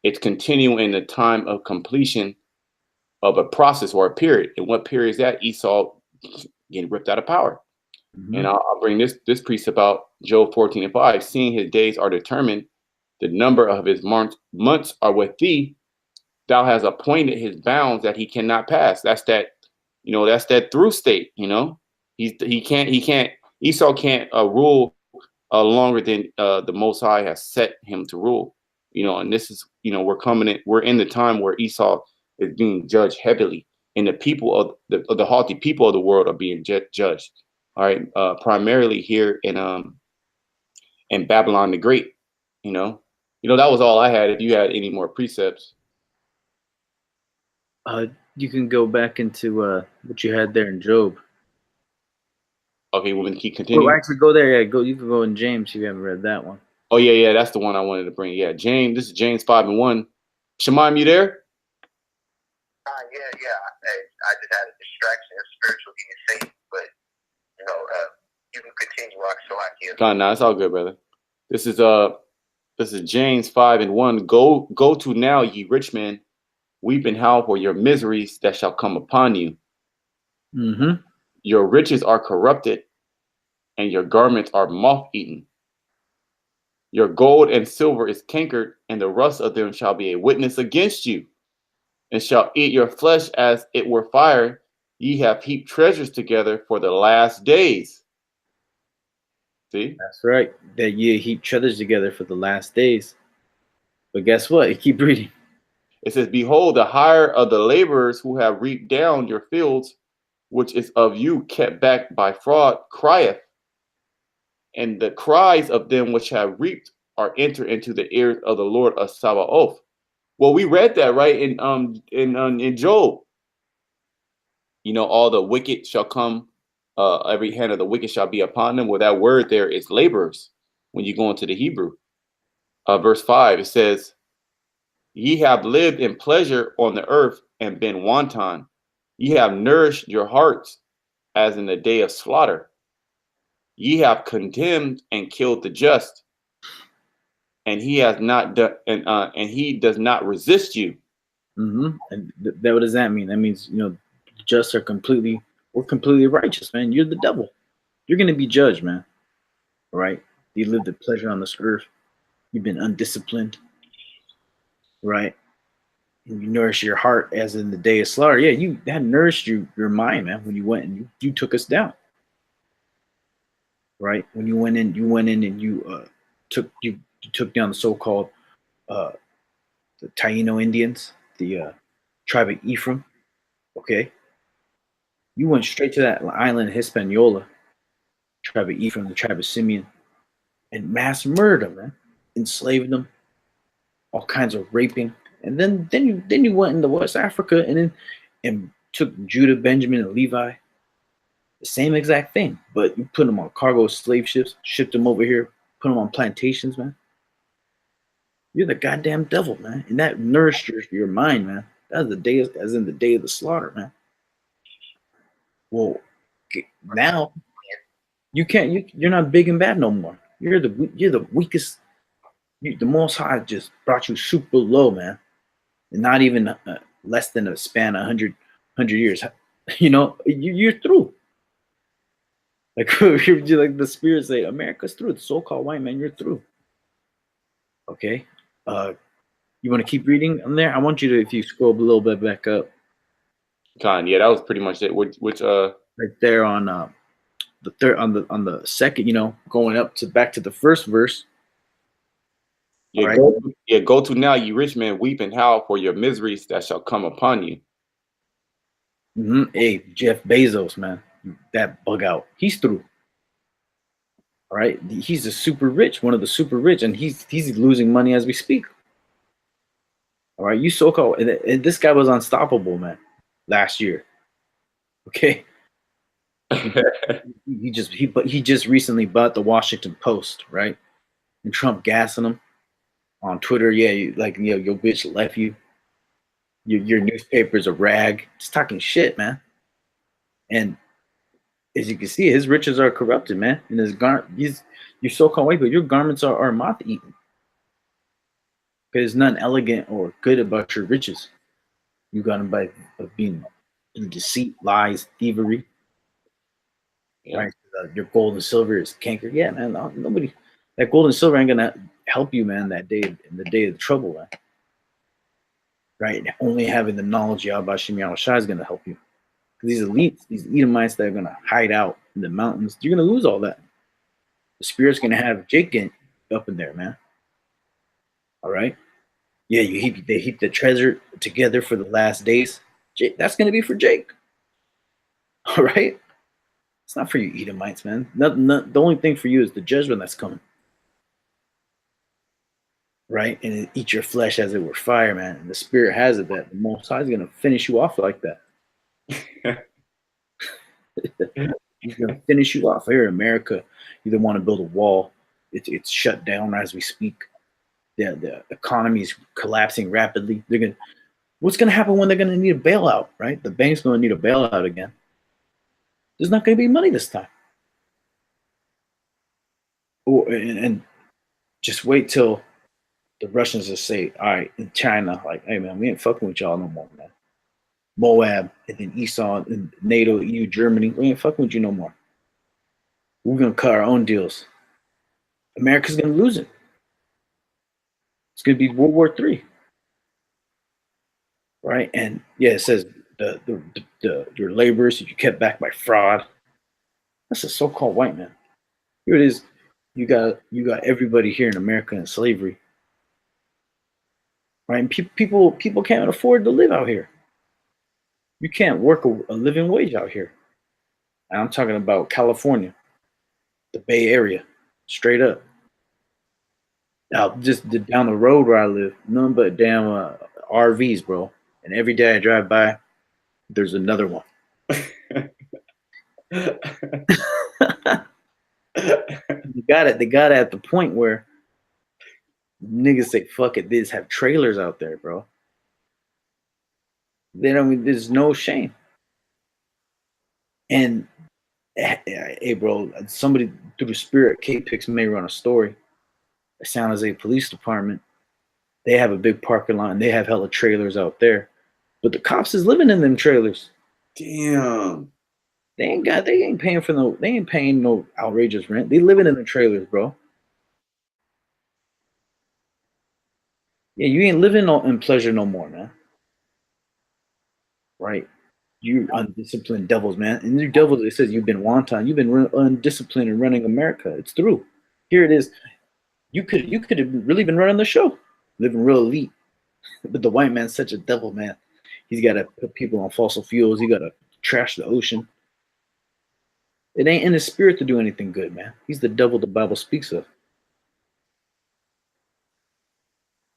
it's continuing in the time of completion of a process or a period. And what period is that? Esau getting ripped out of power. Mm-hmm. And I'll bring this precept out, Job 14:5. Seeing his days are determined, the number of his months are with thee. Thou hast appointed his bounds that he cannot pass. That's that through state, you know. He can't. Esau can't rule longer than the Most High has set him to rule. And this is, we're in the time where Esau is being judged heavily, and the people of the haughty people of the world are being judged. All right, primarily here in Babylon the Great. That was all I had. If you had any more precepts, you can go back into what you had there in Job. Okay, we're gonna keep continuing. Oh, actually, go there. Yeah, go. You can go in James if you haven't read that one. Oh yeah, that's the one I wanted to bring. Yeah, James. This is James 5:1. Shemaim, you there? Yeah. I just had a distraction of spiritual being safe, but you can continue. So I hear. God, no, it's all good, brother. This is James 5:1. Go to now, ye rich men, weep and howl for your miseries that shall come upon you. Mm-hmm. Your riches are corrupted, and your garments are moth-eaten. Your gold and silver is cankered, and the rust of them shall be a witness against you, and shall eat your flesh as it were fire. Ye have heaped treasures together for the last days. See? That's right. That ye heap treasures together for the last days. But guess what? You keep reading. It says, behold, the hire of the laborers who have reaped down your fields, which is of you kept back by fraud, crieth. And the cries of them which have reaped are entered into the ears of the Lord of Sabaoth. Well, we read that right in Job. All the wicked shall come, every hand of the wicked shall be upon them. Well, that word there is laborers. When you go into the Hebrew, verse 5, it says, ye have lived in pleasure on the earth and been wanton. Ye have nourished your hearts as in the day of slaughter. Ye have condemned and killed the just, and he has not done, and he does not resist you. Mm-hmm. And what does that mean? That means the just are completely righteous, man. You're the devil. You're gonna be judged, man. Right? You lived at pleasure on this earth. You've been undisciplined, right? And you nourish your heart as in the day of slaughter. Yeah, you had nourished your mind, man, when you went and you took us down. Right? When you went in and you took down the so-called the Taino Indians, the tribe of Ephraim. Okay. You went straight to that island of Hispaniola, tribe of Ephraim, the tribe of Simeon, and mass murder, man, enslaved them, all kinds of raping, and then you went into West Africa and took Judah, Benjamin, and Levi. The same exact thing, but you put them on cargo slave ships, shipped them over here, put them on plantations, man. You're the goddamn devil, man, and that nourished your mind, man. That's the day, as in the day of the slaughter, man. Well, now you can't. You're not big and bad no more. You're the weakest. The Most High just brought you super low, man, and not even less than a span of 100 years. You're through. Like the spirits say, America's through. The so-called white man, you're through. Okay. You want to keep reading on there? I want you to, if you scroll a little bit back up. Yeah, that was pretty much it. Which right there on the third, on the second, going up to back to the first verse. Yeah, right. Go to now, you rich men, weep and howl for your miseries that shall come upon you. Mm-hmm. Hey, Jeff Bezos, man, that bug out. He's through. All right, he's a super rich, one of the super rich, and he's losing money as we speak. All right, you so-called, and this guy was unstoppable, man, last year. Okay. he just recently bought the Washington Post, right? And Trump gassing him on Twitter. Yeah, your bitch left you. Your newspaper's a rag. Just talking shit, man. And as you can see, his riches are corrupted, man. And you're so-called white, but your garments are moth-eaten. There's nothing elegant or good about your riches. You got them by being through deceit, lies, thievery. Yeah. Right? Your gold and silver is canker. Yeah, man. Nobody. That gold and silver ain't gonna help you, man. That day, in the day of the trouble, man. Right? Only having the knowledge of Yahweh Shem Yahweh Shai is gonna help you. These elites, these Edomites that are gonna hide out in the mountains, you're gonna lose all that. The Spirit's gonna have Jake up in there, man. All right. Yeah, they heap the treasure together for the last days. Jake, that's gonna be for Jake. All right. It's not for you Edomites, man. The only thing for you is the judgment that's coming. Right? And it eat your flesh as it were fire, man. And the Spirit has it that the Most High is gonna finish you off like that. He's gonna finish you off. Here in America, you don't want to build a wall. It's shut down as we speak. The economy is collapsing rapidly. What's gonna happen when they're gonna need a bailout, right? The bank's gonna need a bailout again. There's not gonna be money this time. And just wait till the Russians just say, all right, in China, like, hey man, we ain't fucking with y'all no more, man. Moab, and then Esau, and NATO, EU, Germany, we ain't fucking with you no more. We're gonna cut our own deals. America's gonna lose it. It's gonna be World War III, right? And yeah, it says your laborers you kept back by fraud. That's a so-called white man. Here it is. You got everybody here in America in slavery, right? And people can't afford to live out here. You can't work a living wage out here. And I'm talking about California, the Bay Area, straight up. Now, just down the road where I live, none but damn RVs, bro. And every day I drive by, there's another one. They got it at the point where niggas say, fuck it, they just have trailers out there, bro. There's no shame. And hey, bro, somebody through the Spirit, K-Pix may run a story. San Jose Police Department, they have a big parking lot and they have hella trailers out there. But the cops is living in them trailers. Damn. They ain't paying no outrageous rent. They living in the trailers, bro. Yeah, you ain't living in pleasure no more, man. Right? You undisciplined devils, man. And you devils, it says you've been wanton. You've been undisciplined in running America. It's through. Here it is. You could have really been running the show, living real elite. But the white man's such a devil, man. He's got to put people on fossil fuels. He got to trash the ocean. It ain't in his spirit to do anything good, man. He's the devil the Bible speaks of.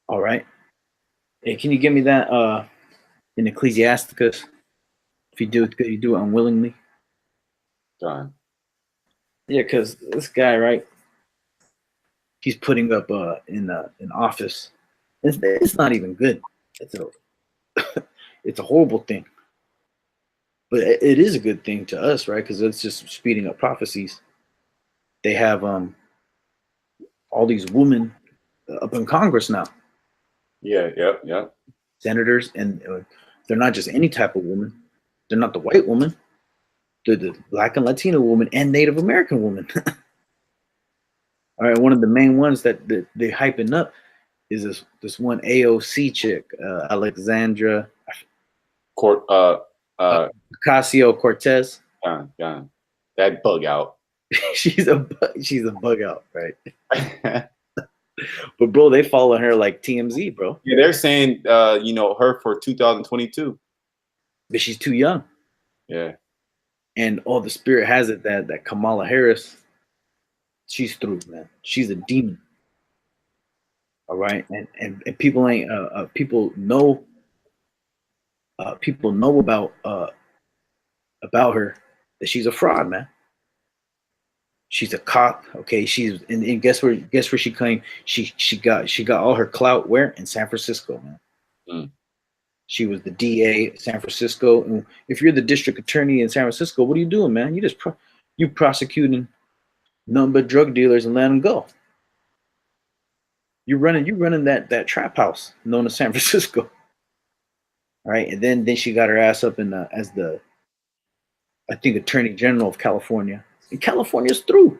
All right. Hey, can you give me that in Ecclesiasticus? If you do it, you do it unwillingly. Done. Yeah, because this guy, right? He's putting up in office. It's not even good. It's a horrible thing. But it is a good thing to us, right? Because it's just speeding up prophecies. They have all these women up in Congress now. Yeah, yep. Senators, and they're not just any type of woman. They're not the white woman. They're the Black and Latino woman and Native American woman. All right, one of the main ones that they're hyping up is this one AOC chick, Alexandra Ocasio-Cortez. Done. That bug out. she's a bug out, right? But bro, they follow her like TMZ, bro. Yeah, they're saying her for 2022. But she's too young. Yeah. And the Spirit has it that Kamala Harris, she's through, man. She's a demon. All right, and people ain't people know about her that she's a fraud, man. She's a cop, okay. She's and guess where she claimed she got all her clout where? In San Francisco, man. Mm. She was the DA of San Francisco, and if you're the district attorney in San Francisco, what are you doing, man? You prosecuting nothing but drug dealers and letting them go. You running that trap house known as San Francisco. All right, and then she got her ass up as the I think Attorney General of California. And California's through.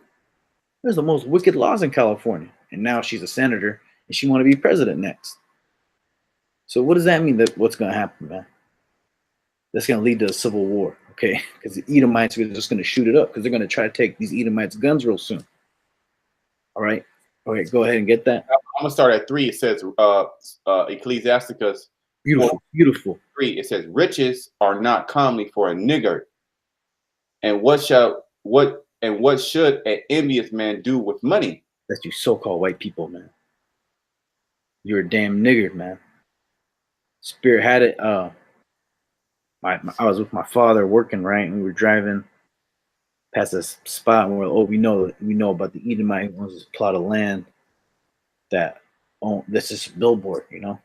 There's the most wicked laws in California. And now she's a senator and she want to be president next. So what does that mean? That what's going to happen, man? That's going to lead to a civil war. Okay, because the Edomites are just going to shoot it up because they're going to try to take these Edomites' guns real soon. All right. Okay, go ahead and get that. I'm gonna start at 3. It says Ecclesiasticus. Beautiful, beautiful. 3. It says riches are not comely for a niggard, and what should an envious man do with money? That's you so-called white people, man. You're a damn niggard, man. Spirit had it. I was with my father working, right, and we were driving past this spot where we know about the Edomite who owns this plot of land that this is a billboard, you know.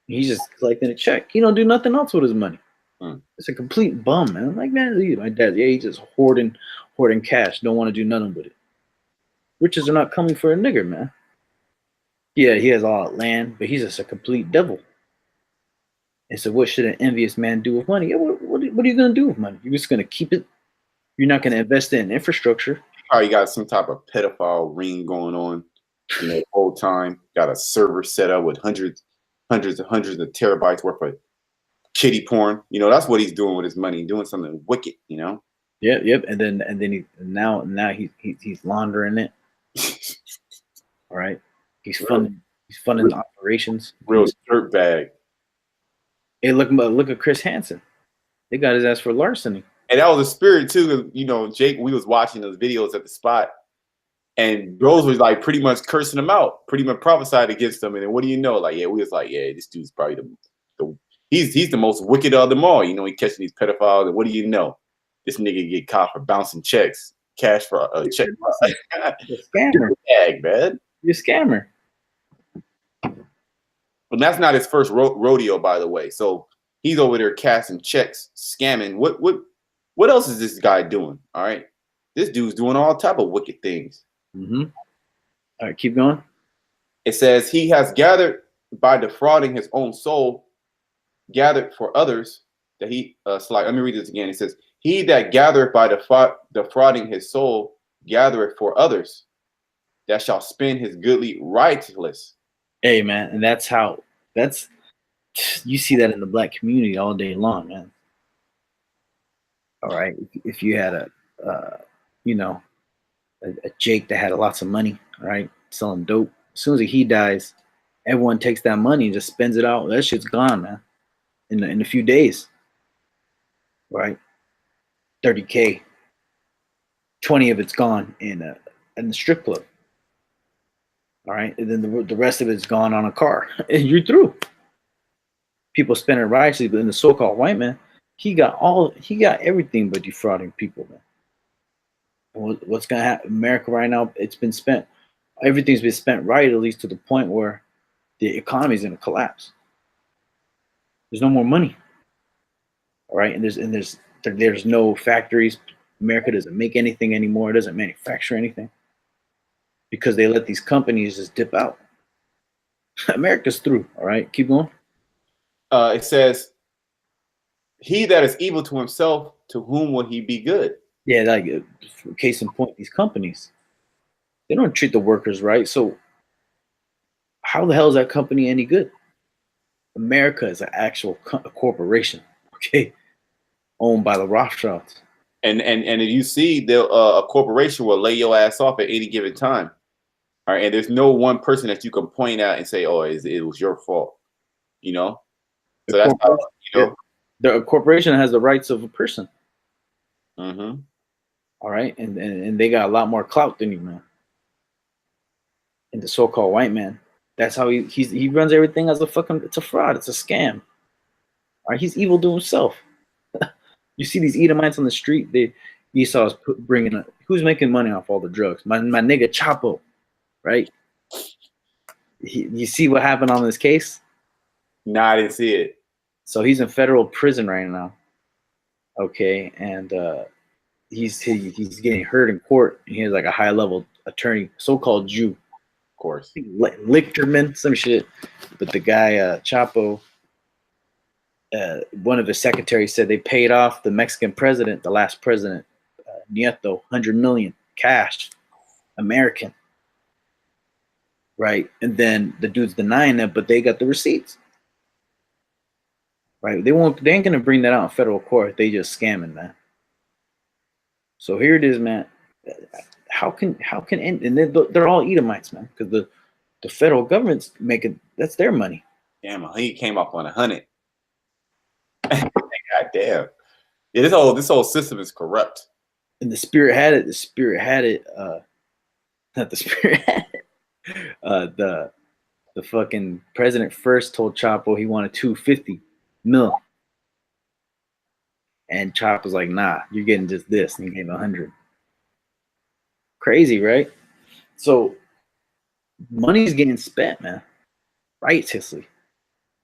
He's just collecting a check. He don't do nothing else with his money. It's a complete bum, man. I'm like, man, my dad, yeah, he's just hoarding cash. Don't want to do nothing with it. Riches are not coming for a nigger, man. Yeah, he has all that land, but he's just a complete devil. And so what should an envious man do with money? Yeah, what are you going to do with money? You're just going to keep it? You're not going to invest in infrastructure? Probably got some type of pedophile ring going on, you know, the whole time. Got a server set up with hundreds of terabytes worth of kiddie porn. You know, that's what he's doing with his money, doing something wicked, you know? Yep. And then he's laundering it. All right. He's funding the operations. Real dirt bag. Hey, look at Chris Hansen. They got his ass for larceny. And that was a spirit too. You know, Jake, we was watching those videos at the spot, and Rose was like pretty much cursing him out, pretty much prophesied against him. And then what do you know? Like, yeah, we was like, yeah, this dude's probably he's the most wicked of them all. You know, he catching these pedophiles. And what do you know? This nigga get caught for bouncing checks, cash for a check. You're a scammer. Bag, man. You're a scammer. But that's not his first rodeo, by the way. So he's over there cashing checks, scamming. What else is this guy doing? All right, this dude's doing all type of wicked things. All right, keep going. It says he has gathered by defrauding his own soul, gathered for others that he slide. Let me read this again. It says, he that gathereth by defrauding his soul, gathereth for others, that shall spend his goodly righteousness. Hey, man, and you see that in the black community all day long, man. All right, if you had a Jake that had lots of money, all right, selling dope, as soon as he dies, everyone takes that money and just spends it out. That shit's gone, man, in a few days, right? 30K, 20 of it's gone in the strip club. All right, and then the rest of it's gone on a car, and you're through. People spending righteously, but in the so-called white man, he got everything but defrauding people, man. And what's gonna happen? America right now, everything's been spent right, at least to the point where the economy is gonna collapse. There's no more money. All right, and there's no factories. America doesn't make anything anymore. It doesn't manufacture anything, because they let these companies just dip out. America's through. All right, keep going. It says, he that is evil to himself, to whom will he be good? Yeah, like case in point, these companies, they don't treat the workers right. So how the hell is that company any good? America is an actual corporation, okay, owned by the Rothschilds. And if you see, a corporation will lay your ass off at any given time. All right, and there's no one person that you can point out and say, "Oh, it was your fault," you know. So that's how, you know. The corporation has the rights of a person. Mm-hmm. All right, and they got a lot more clout than you, man. And the so-called white man, that's how he runs everything as it's a fraud, it's a scam. All right, he's evil to himself. You see these Edomites on the street, Esau's bringing up, who's making money off all the drugs? My nigga Chapo, right? You see what happened on this case? No, I didn't see it. So he's in federal prison right now. Okay, and he's getting heard in court. He has like a high-level attorney, so-called Jew, Of course. Lichterman, some shit. But the guy Chapo, one of his secretaries said they paid off the Mexican president, the last president, Nieto, $100 million cash, American. Right, and then the dude's denying it, but they got the receipts. right? They ain't gonna bring that out in federal court. They just scamming, man. So here it is, man. How can and they're all Edomites, man, because the federal government's making that's their money. Damn, he came up on 100. God damn. Yeah, this whole system is corrupt. And the spirit had it. The spirit had it. Not the spirit had it. The fucking president first told Chapo he wanted 250 mil. And Chop was like, nah, you're getting just this. And he gave 100. Crazy, right? So money's getting spent, man. Righteously.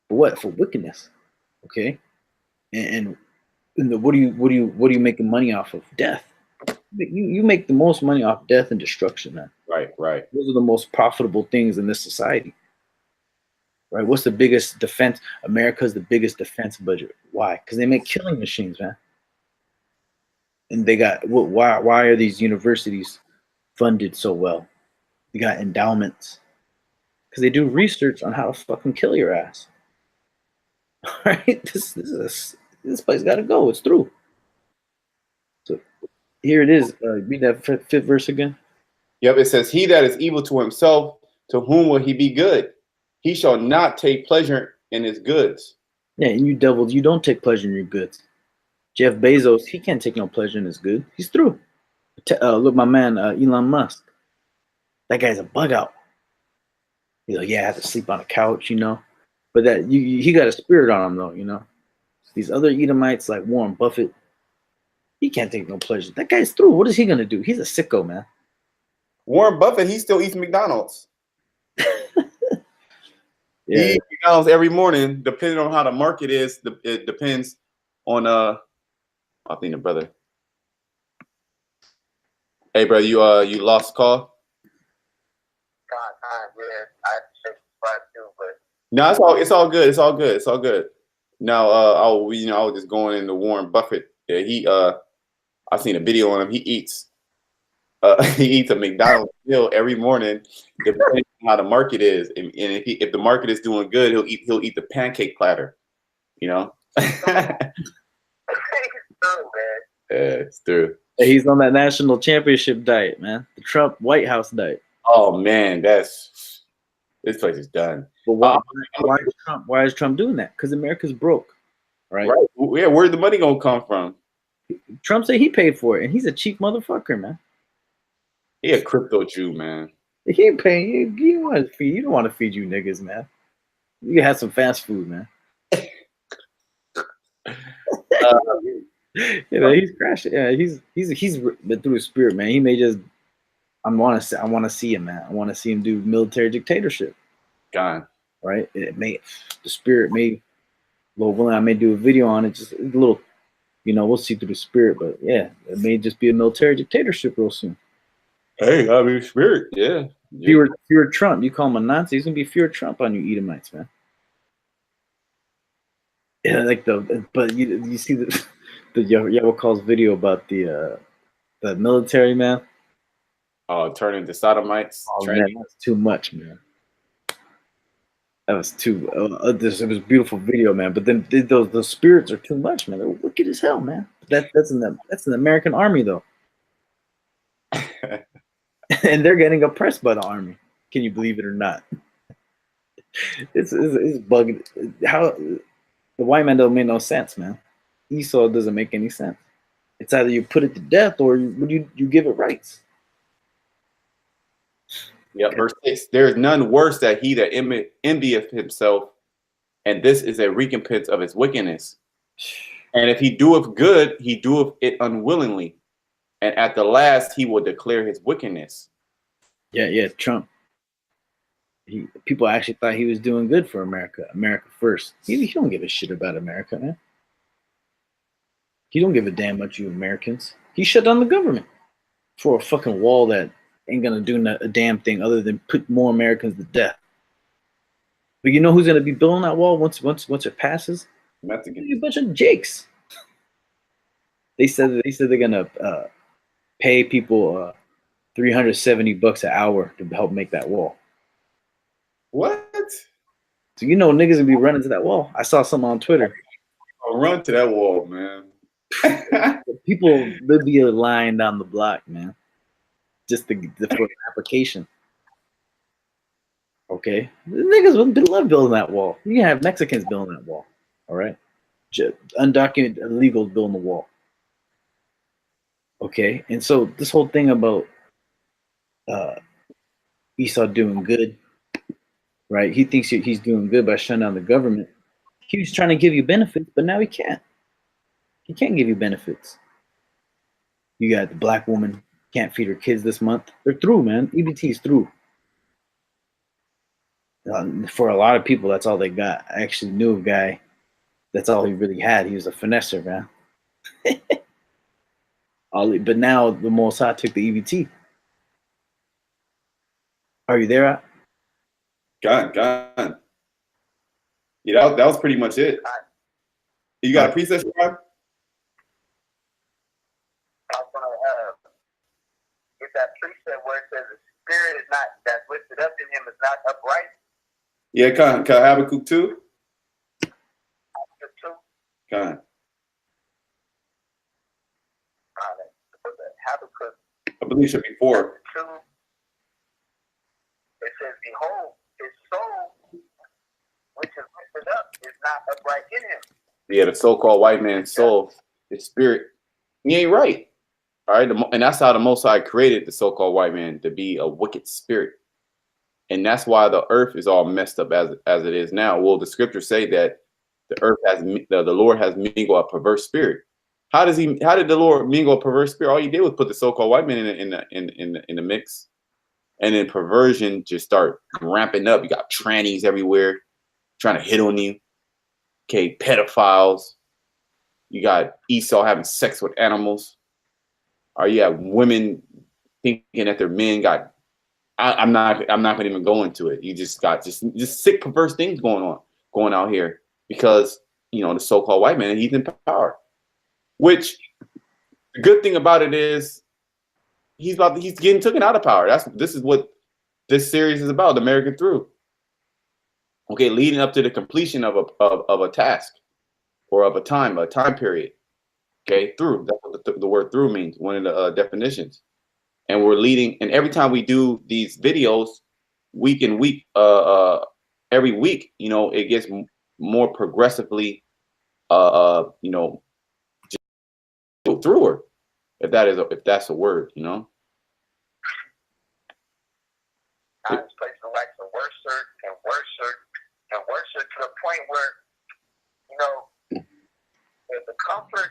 For what? For wickedness. Okay? And what do you making money off of? Death. You make the most money off death and destruction, man. Right. Those are the most profitable things in this society. Right? What's the biggest defense? America's the biggest defense budget. Why? Because they make killing machines, man. And they got why are these universities funded so well? They got endowments. Because they do research on how to fucking kill your ass. All right? This place gotta go. It's through. So here it is. Read that fifth verse again. Yep, it says, he that is evil to himself, to whom will he be good? He shall not take pleasure in his goods. Yeah, and you devils, you don't take pleasure in your goods. Jeff Bezos, he can't take no pleasure in his good. He's through. Look, my man, Elon Musk. That guy's a bug out. He's like, yeah, I have to sleep on a couch, you know. But that he got a spirit on him, though, you know. These other Edomites, like Warren Buffett, he can't take no pleasure. That guy's through. What is he gonna do? He's a sicko, man. Warren Buffett, he still eats McDonald's. Yeah. He eats McDonald's every morning, depending on how the market is. It depends on I think the brother. Hey, brother, you lost the call? No, it's all good. It's all good. Now, I was just going into Warren Buffett. Yeah, I seen a video on him. He eats a McDonald's meal every morning, depending on how the market is. And if the market is doing good, he'll eat the pancake platter. You know. It's true. He's on that national championship diet, man. The Trump White House diet. Oh man, this place is done. But why is Trump doing that? Because America's broke, right? Yeah, where's the money gonna come from? Trump said he paid for it, and he's a cheap motherfucker, man. He a crypto Jew, man. He ain't paying you. You don't want to feed you niggas, man. You can have some fast food, man. Yeah, he's crashing. Yeah, he's been through his spirit, man. He may just. I want to see him, man. I want to see him do military dictatorship. Gone. Right? The spirit may. Lord willing, I may do a video on it. Just a little, we'll see through the spirit. But yeah, it may just be a military dictatorship real soon. Hey, I mean, spirit, yeah. If you're Trump, you call him a Nazi. He's gonna be fear Trump on you Edomites, man. Yeah, but you see the Yahweh calls video about the military, man. Oh, turning to sodomites. Oh man, that's too much, man. That was too. It was a beautiful video, man. But then those spirits are too much, man. They're wicked as hell, man. That's in the American army, though. And they're getting oppressed by the army. Can you believe it or not? It's bugging. How the white man don't make no sense, man. Esau doesn't make any sense. It's either you put it to death or you give it rights. Yeah, verse 6. There is none worse than he that envieth himself, and this is a recompense of his wickedness. And if he doeth good, he doeth it unwillingly. And at the last, he will declare his wickedness. Yeah, Trump. People actually thought he was doing good for America. America first. He don't give a shit about America, man. He don't give a damn about you Americans. He shut down the government for a fucking wall that ain't gonna do a damn thing other than put more Americans to death. But you know who's gonna be building that wall once it passes? A bunch of jakes. They said they're gonna pay people $370 an hour to help make that wall. What? So niggas will be running to that wall. I saw something on Twitter. run to that wall, man. People, they'll be a line down the block, man. Just for the application. Okay, the niggas would love building that wall. You can have Mexicans building that wall. All right, undocumented illegals building the wall. Okay, and so this whole thing about Esau doing good, right? He thinks he's doing good by shutting down the government. He was trying to give you benefits, but now he can't. He can't give you benefits. You got the black woman can't feed her kids this month. They're through, man. EBT is through. For a lot of people, that's all they got. I actually knew a guy. That's all he really had. He was a finesser, man. But now the Mossad took the EBT. Are you there? God. Yeah, that was pretty much it. You got a preset, Rob? I'm gonna get that preset where it says the spirit is not that's lifted up in him is not upright. Yeah, can Habakkuk 2? Con. Habakkuk. I believe it should be 4. 2. It says, behold, his soul, which is lifted up, is not upright in him. Yeah, the so-called white man's soul, his spirit. He ain't right. All right, and that's how the Most High created the so-called white man, to be a wicked spirit. And that's why the earth is all messed up as it is now. Well, the scriptures say that the earth has the Lord has mingled a perverse spirit. How did the Lord mingle a perverse spirit? All he did was put the so-called white man in the mix, and then perversion just start ramping up. You got trannies everywhere trying to hit on you. Okay, pedophiles. You got Esau having sex with animals. Or you have women thinking that their men got. I'm not gonna even go into it. You just got just sick, perverse things going out here because the so-called white man, he's in power. Which the good thing about it is he's getting taken out of power. This is what this series is about, American Thru. Okay, leading up to the completion of a task or of a time period. Okay, through. That's what the word through means, one of the definitions. And we're leading, and every time we do these videos, week in week, every week, it gets more progressively, through if that's a word, I just place the likes of worship and worship and worship to the point where, the comfort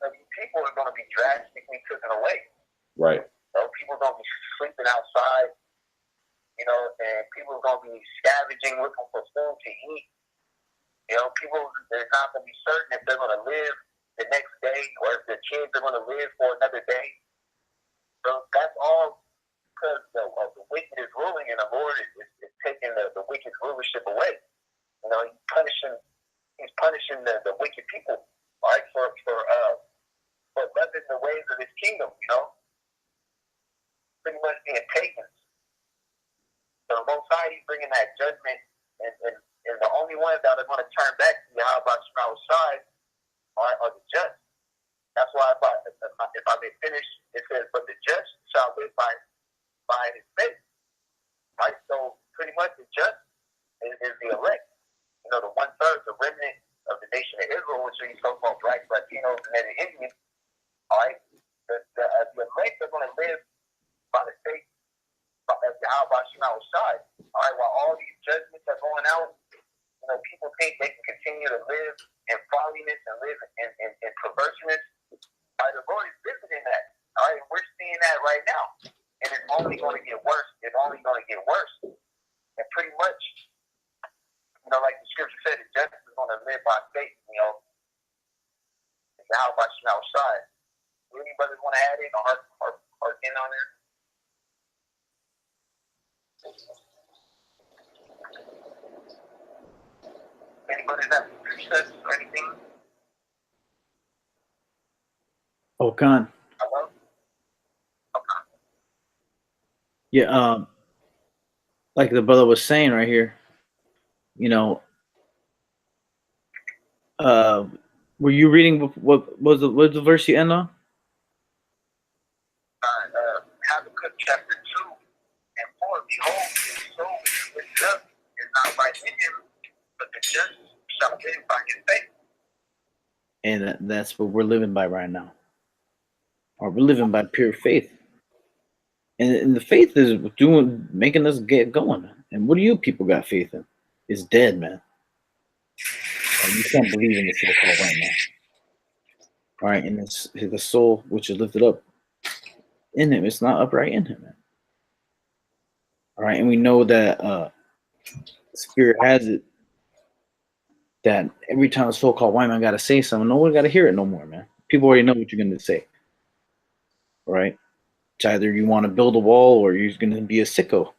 of you people is going to be drastically taken away. Right. People are going to be sleeping outside, and people are going to be scavenging, looking for food to eat. People, they're not going to be certain if they're going to live the next day or if their kids are going to live for another day. So that's all because the wicked is ruling, and the Lord is taking the wicked rulership away. He's punishing the wicked people, right, for loving the ways of his kingdom, pretty much being pagans. So the Most High, he's bringing that judgment, and the only ones that are going to turn back to Yahweh Shemaiah's side are the just. That's why if I may finish, it says, but the just shall live by his faith. Right? So pretty much the just is the elect. The 1/3, the remnant of the nation of Israel, which are these so-called blacks, Latinos, and then the Indians. All right? The elect are going to live by the faith of Yahweh Shemaiah's side. All right? While all these judgments are going out, people think they can continue to live in folliness and live in perverseness. All right? The Lord is visiting that. All right? We're seeing that right now. And it's only going to get worse. It's only going to get worse. And pretty much, like the scripture said, the just is going to live by faith, and Yahweh Shemaiah's side. Do any brothers want to add in or in on there? Anybody have precepts or anything? Oh, Khan. Hello? Okay. Yeah, like the brother was saying right here, Were you reading what was the verse you end on? Habakkuk chapter 2 and 4. Behold, his soul is lifted up, is not right in him, but the just shall live by his faith. And that's what we're living by right now. Or we're living by pure faith. And the faith is making us get going. And what do you people got faith in? It's dead, man. You can't believe in the so-called white man. All right, and it's the soul which is lifted up in him. It's not upright in him, man. All right, and we know that the spirit has it that every time a so-called white man got to say something, no one got to hear it no more, man. People already know what you're going to say. All right? It's either you want to build a wall or you're going to be a sicko.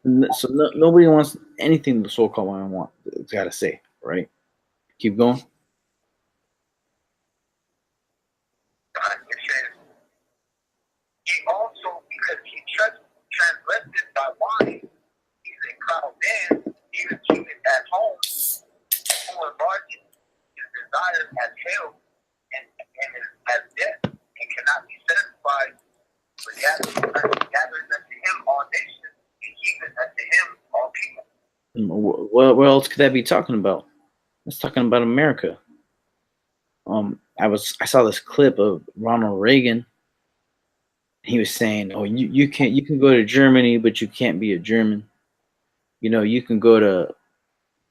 So nobody wants anything the so-called white man got to say, right? Keep going. It says, he also, because he transgressed by wine, he's a proud man, even keeping at home, who enlarges his desires as hell and is as death, and cannot be satisfied with gathering unto him all nations, and keeping unto him all people. What else could that be talking about? It's talking about America. I saw this clip of Ronald Reagan. He was saying, "Oh, you can go to Germany, but you can't be a German. You know, you can go to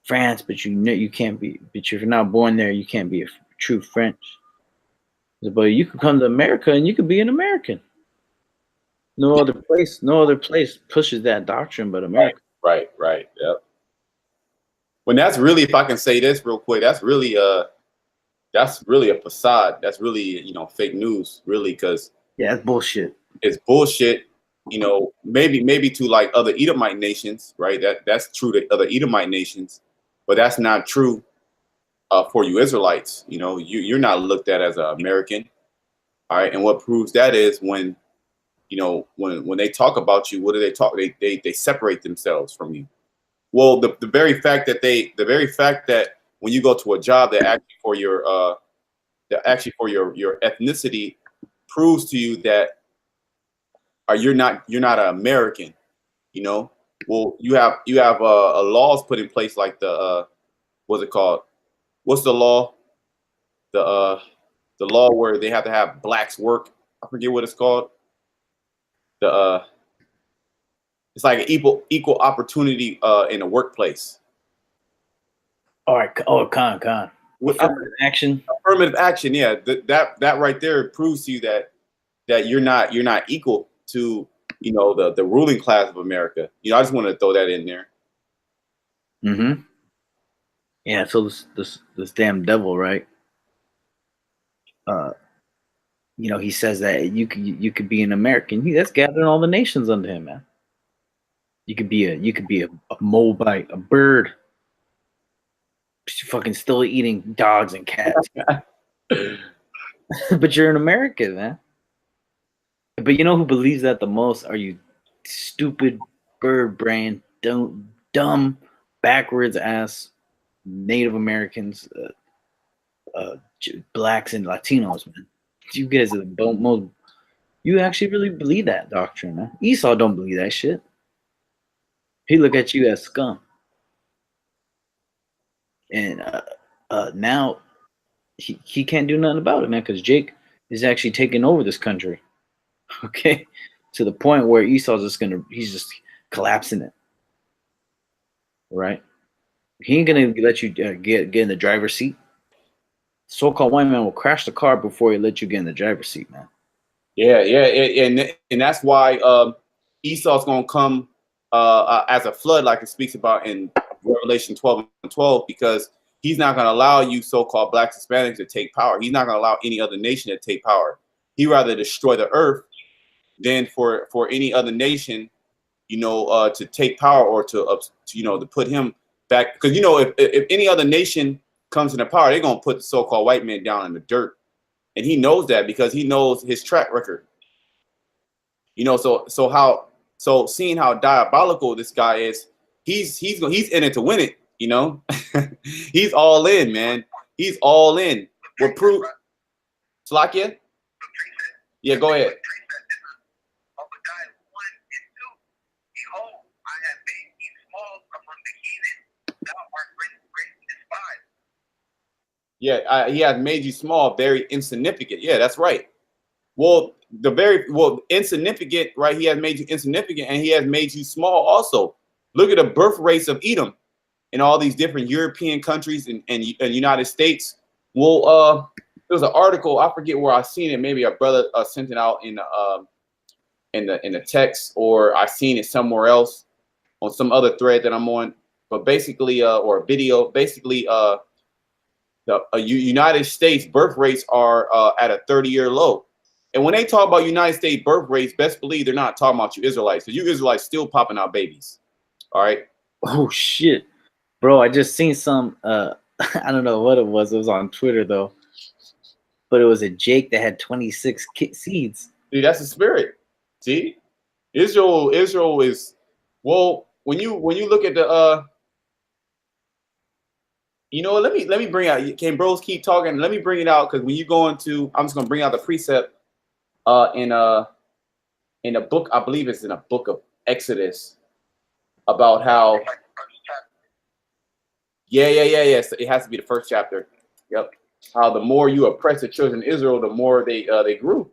France, but you can't be. But if you're not born there, you can't be a true French. But you can come to America and you can be an American. No other place pushes that doctrine but America." Right. Yep. When that's really, if I can say this real quick, that's really a facade. That's really, fake news, really, because yeah, it's bullshit. It's bullshit. Maybe to like other Edomite nations, right? That's true to other Edomite nations, but that's not true for you Israelites. You're not looked at as an American. All right, and what proves that is when they talk about you, what do they talk? They separate themselves from you. Well, the very fact that when you go to a job that actually for your ethnicity proves to you that you're not an American. Well, you have laws put in place like the what's it called? What's the law? The law where they have to have blacks work. I forget what it's called. It's like an equal opportunity in the workplace. All right. Oh, con. Affirmative action. Affirmative action. Yeah, that right there proves to you that you're not equal to the ruling class of America. I just wanted to throw that in there. Mm-hmm. Yeah. So this damn devil, right? He says that you could be an American. That's gathering all the nations under him, man. You could be a Moabite, a bird, fucking still eating dogs and cats. But you're an American, man. But you know who believes that the most? Are you stupid, bird brain, dumb, backwards ass Native Americans, blacks and Latinos, man. You guys are the most. You actually really believe that doctrine, man. Esau don't believe that shit. He look at you as scum. And now he can't do nothing about it, man, because Jake is actually taking over this country. Okay, to the point where Esau's he's just collapsing it. Right? He ain't gonna let you get in the driver's seat. So-called white man will crash the car before he let you get in the driver's seat, man. Yeah, and that's why Esau's gonna come as a flood, like it speaks about in Revelation 12:12, because he's not gonna allow you so-called blacks, Hispanics to take power. He's not gonna allow any other nation to take power. He'd rather destroy the earth than for any other nation, to take power or to put him back. Because if any other nation comes into power, they're gonna put the so-called white man down in the dirt, and he knows that because he knows his track record. So seeing how diabolical this guy is, he's in it to win it. He's all in, man. He's all in. We're proof. Slakia? Yeah, go ahead. Yeah, he has made you small, very insignificant. Yeah, that's right. Well, insignificant, right? He has made you insignificant, and he has made you small also. Look at the birth rates of Edom in all these different European countries and United States. Well, there was an article, I forget where I seen it. Maybe a brother sent it out in the text, or I seen it somewhere else on some other thread that I'm on. But basically, or a video, basically, the United States birth rates are at a 30-year low. And when they talk about United States birth rates, best believe they're not talking about you Israelites, because you Israelites still popping out babies. All right. Oh shit, bro! I just seen some. I don't know what it was. It was on Twitter though, but it was a Jake that had 26 seeds. Dude, that's the spirit. See, Israel is, well, when you look at the you know, let me bring out. Can bros keep talking? Let me bring it out, because when you go into, I'm just gonna bring out the precept in a book. I believe it's in a book of Exodus about how. Yeah. It has to be the first chapter. Yep. How the more you oppress the children of Israel, the more they grew.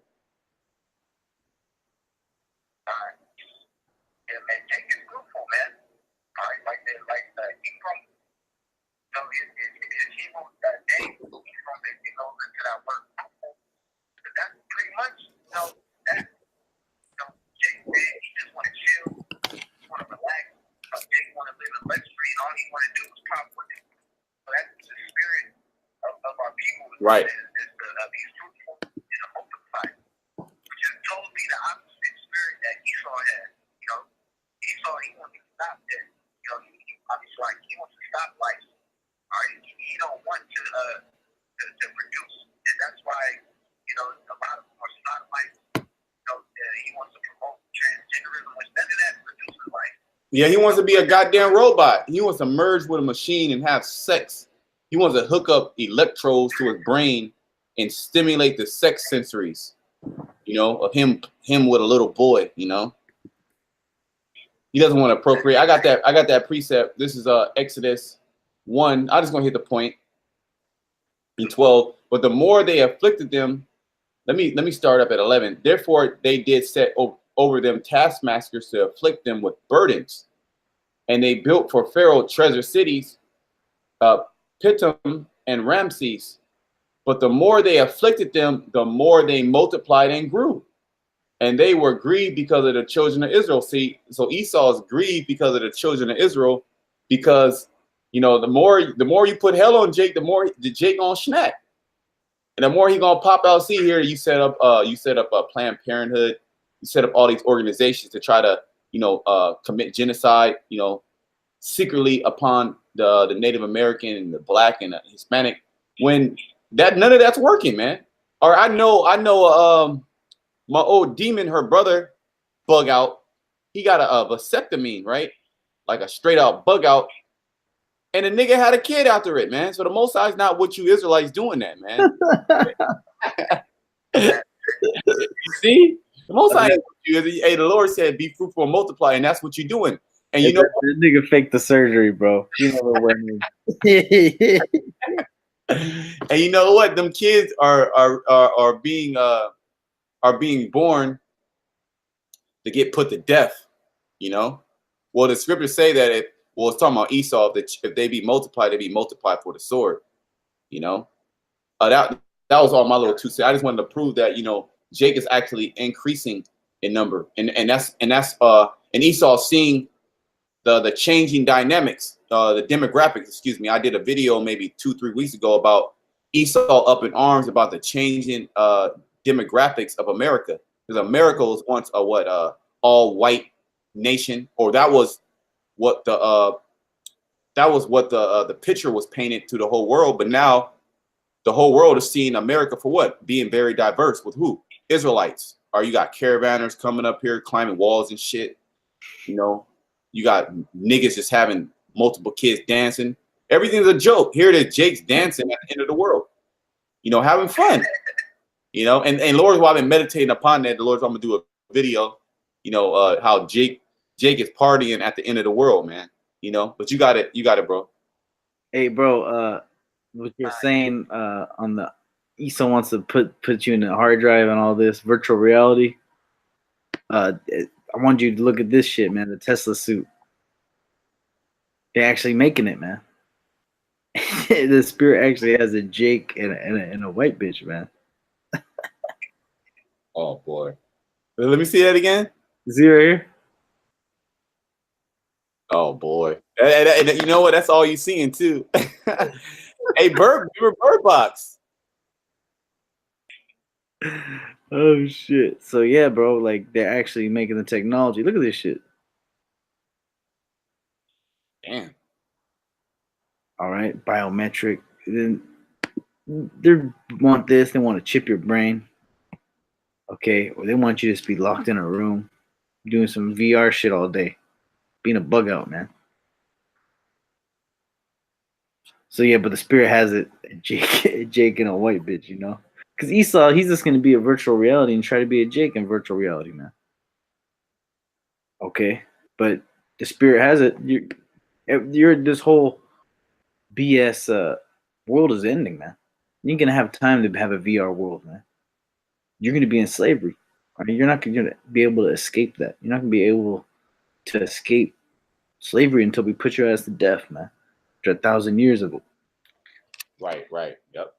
Right. Yeah, he wants to be a goddamn robot. He wants to merge with a machine and have sex. He wants to hook up electrodes to his brain and stimulate the sex sensories, you know, of him with a little boy, you know. He doesn't want to procreate. I got that precept. This is Exodus 1. I'm just gonna hit the point in 12. But the more they afflicted them, let me start up at 11. Therefore, they did set over them taskmasters to afflict them with burdens. And they built for Pharaoh treasure cities, Pithom and Ramses. But the more they afflicted them, the more they multiplied and grew. And they were grieved because of the children of Israel. See, so Esau is grieved because of the children of Israel, because, you know, the more you put hell on Jake, the more the Jake gonna snap. And the more he gonna pop out. See here, you set up a Planned Parenthood, you set up all these organizations to try to, you know, commit genocide, you know, secretly upon the Native American and the Black and the Hispanic. When that none of that's working, man. Or I know my old demon, her brother, bug out. He got a vasectomy, right? Like a straight out bug out. And the nigga had a kid after it, man. So the Most High is not what you Israelites doing that, man. See? The Most High is what you. Hey, the Lord said, be fruitful and multiply, and that's what you're doing. And you know, the nigga faked the surgery, bro. You know what and you know what? Them kids are being born to get put to death. You know, well, the scriptures say that it's talking about Esau. If they be multiplied, they be multiplied for the sword. You know, that was all my little 2 cents. I just wanted to prove that, you know, Jake is actually increasing in number, and Esau seeing the changing dynamics, the demographics. Excuse me. I did a video maybe 2-3 weeks ago about Esau up in arms about the changing demographics of America, because America was once a all white nation, or that was what the picture was painted to the whole world. But now the whole world is seeing America for what? Being very diverse. With who? Israelites. Or you got caravanners coming up here climbing walls and shit. You know, you got niggas just having multiple kids dancing. Everything's a joke. Here it is, Jake's dancing at the end of the world. You know, having fun. You know, and Lord's why I've been meditating upon that. The Lord's I'm gonna do a video. You know, how Jake is partying at the end of the world, man. You know, but you got it, bro. Hey, bro. What you're saying on the Esau wants to put you in a hard drive and all this virtual reality. I want you to look at this shit, man. The Tesla suit. They're actually making it, man. The Spirit actually has a Jake and a white bitch, man. Oh boy. Let me see that again. See right here? Oh boy. And you know what? That's all you seeing too. Hey, Bird Box. Oh shit. So yeah, bro, like they're actually making the technology. Look at this shit. Damn. All right, biometric. Then they want this. They want to chip your brain. Okay, or they want you to just be locked in a room, doing some VR shit all day, being a bug out, man. So yeah, but the Spirit has it, Jake and a white bitch, you know. Because Esau, he's just gonna be a virtual reality and try to be a Jake in virtual reality, man. Okay, but the Spirit has it. You're this whole BS world is ending, man. You're gonna have time to have a VR world, man. You're gonna be in slavery. I mean, you're not gonna be able to escape that. You're not gonna be able to escape slavery until we put your ass to death, man. After 1,000 years of it. Right. Yep.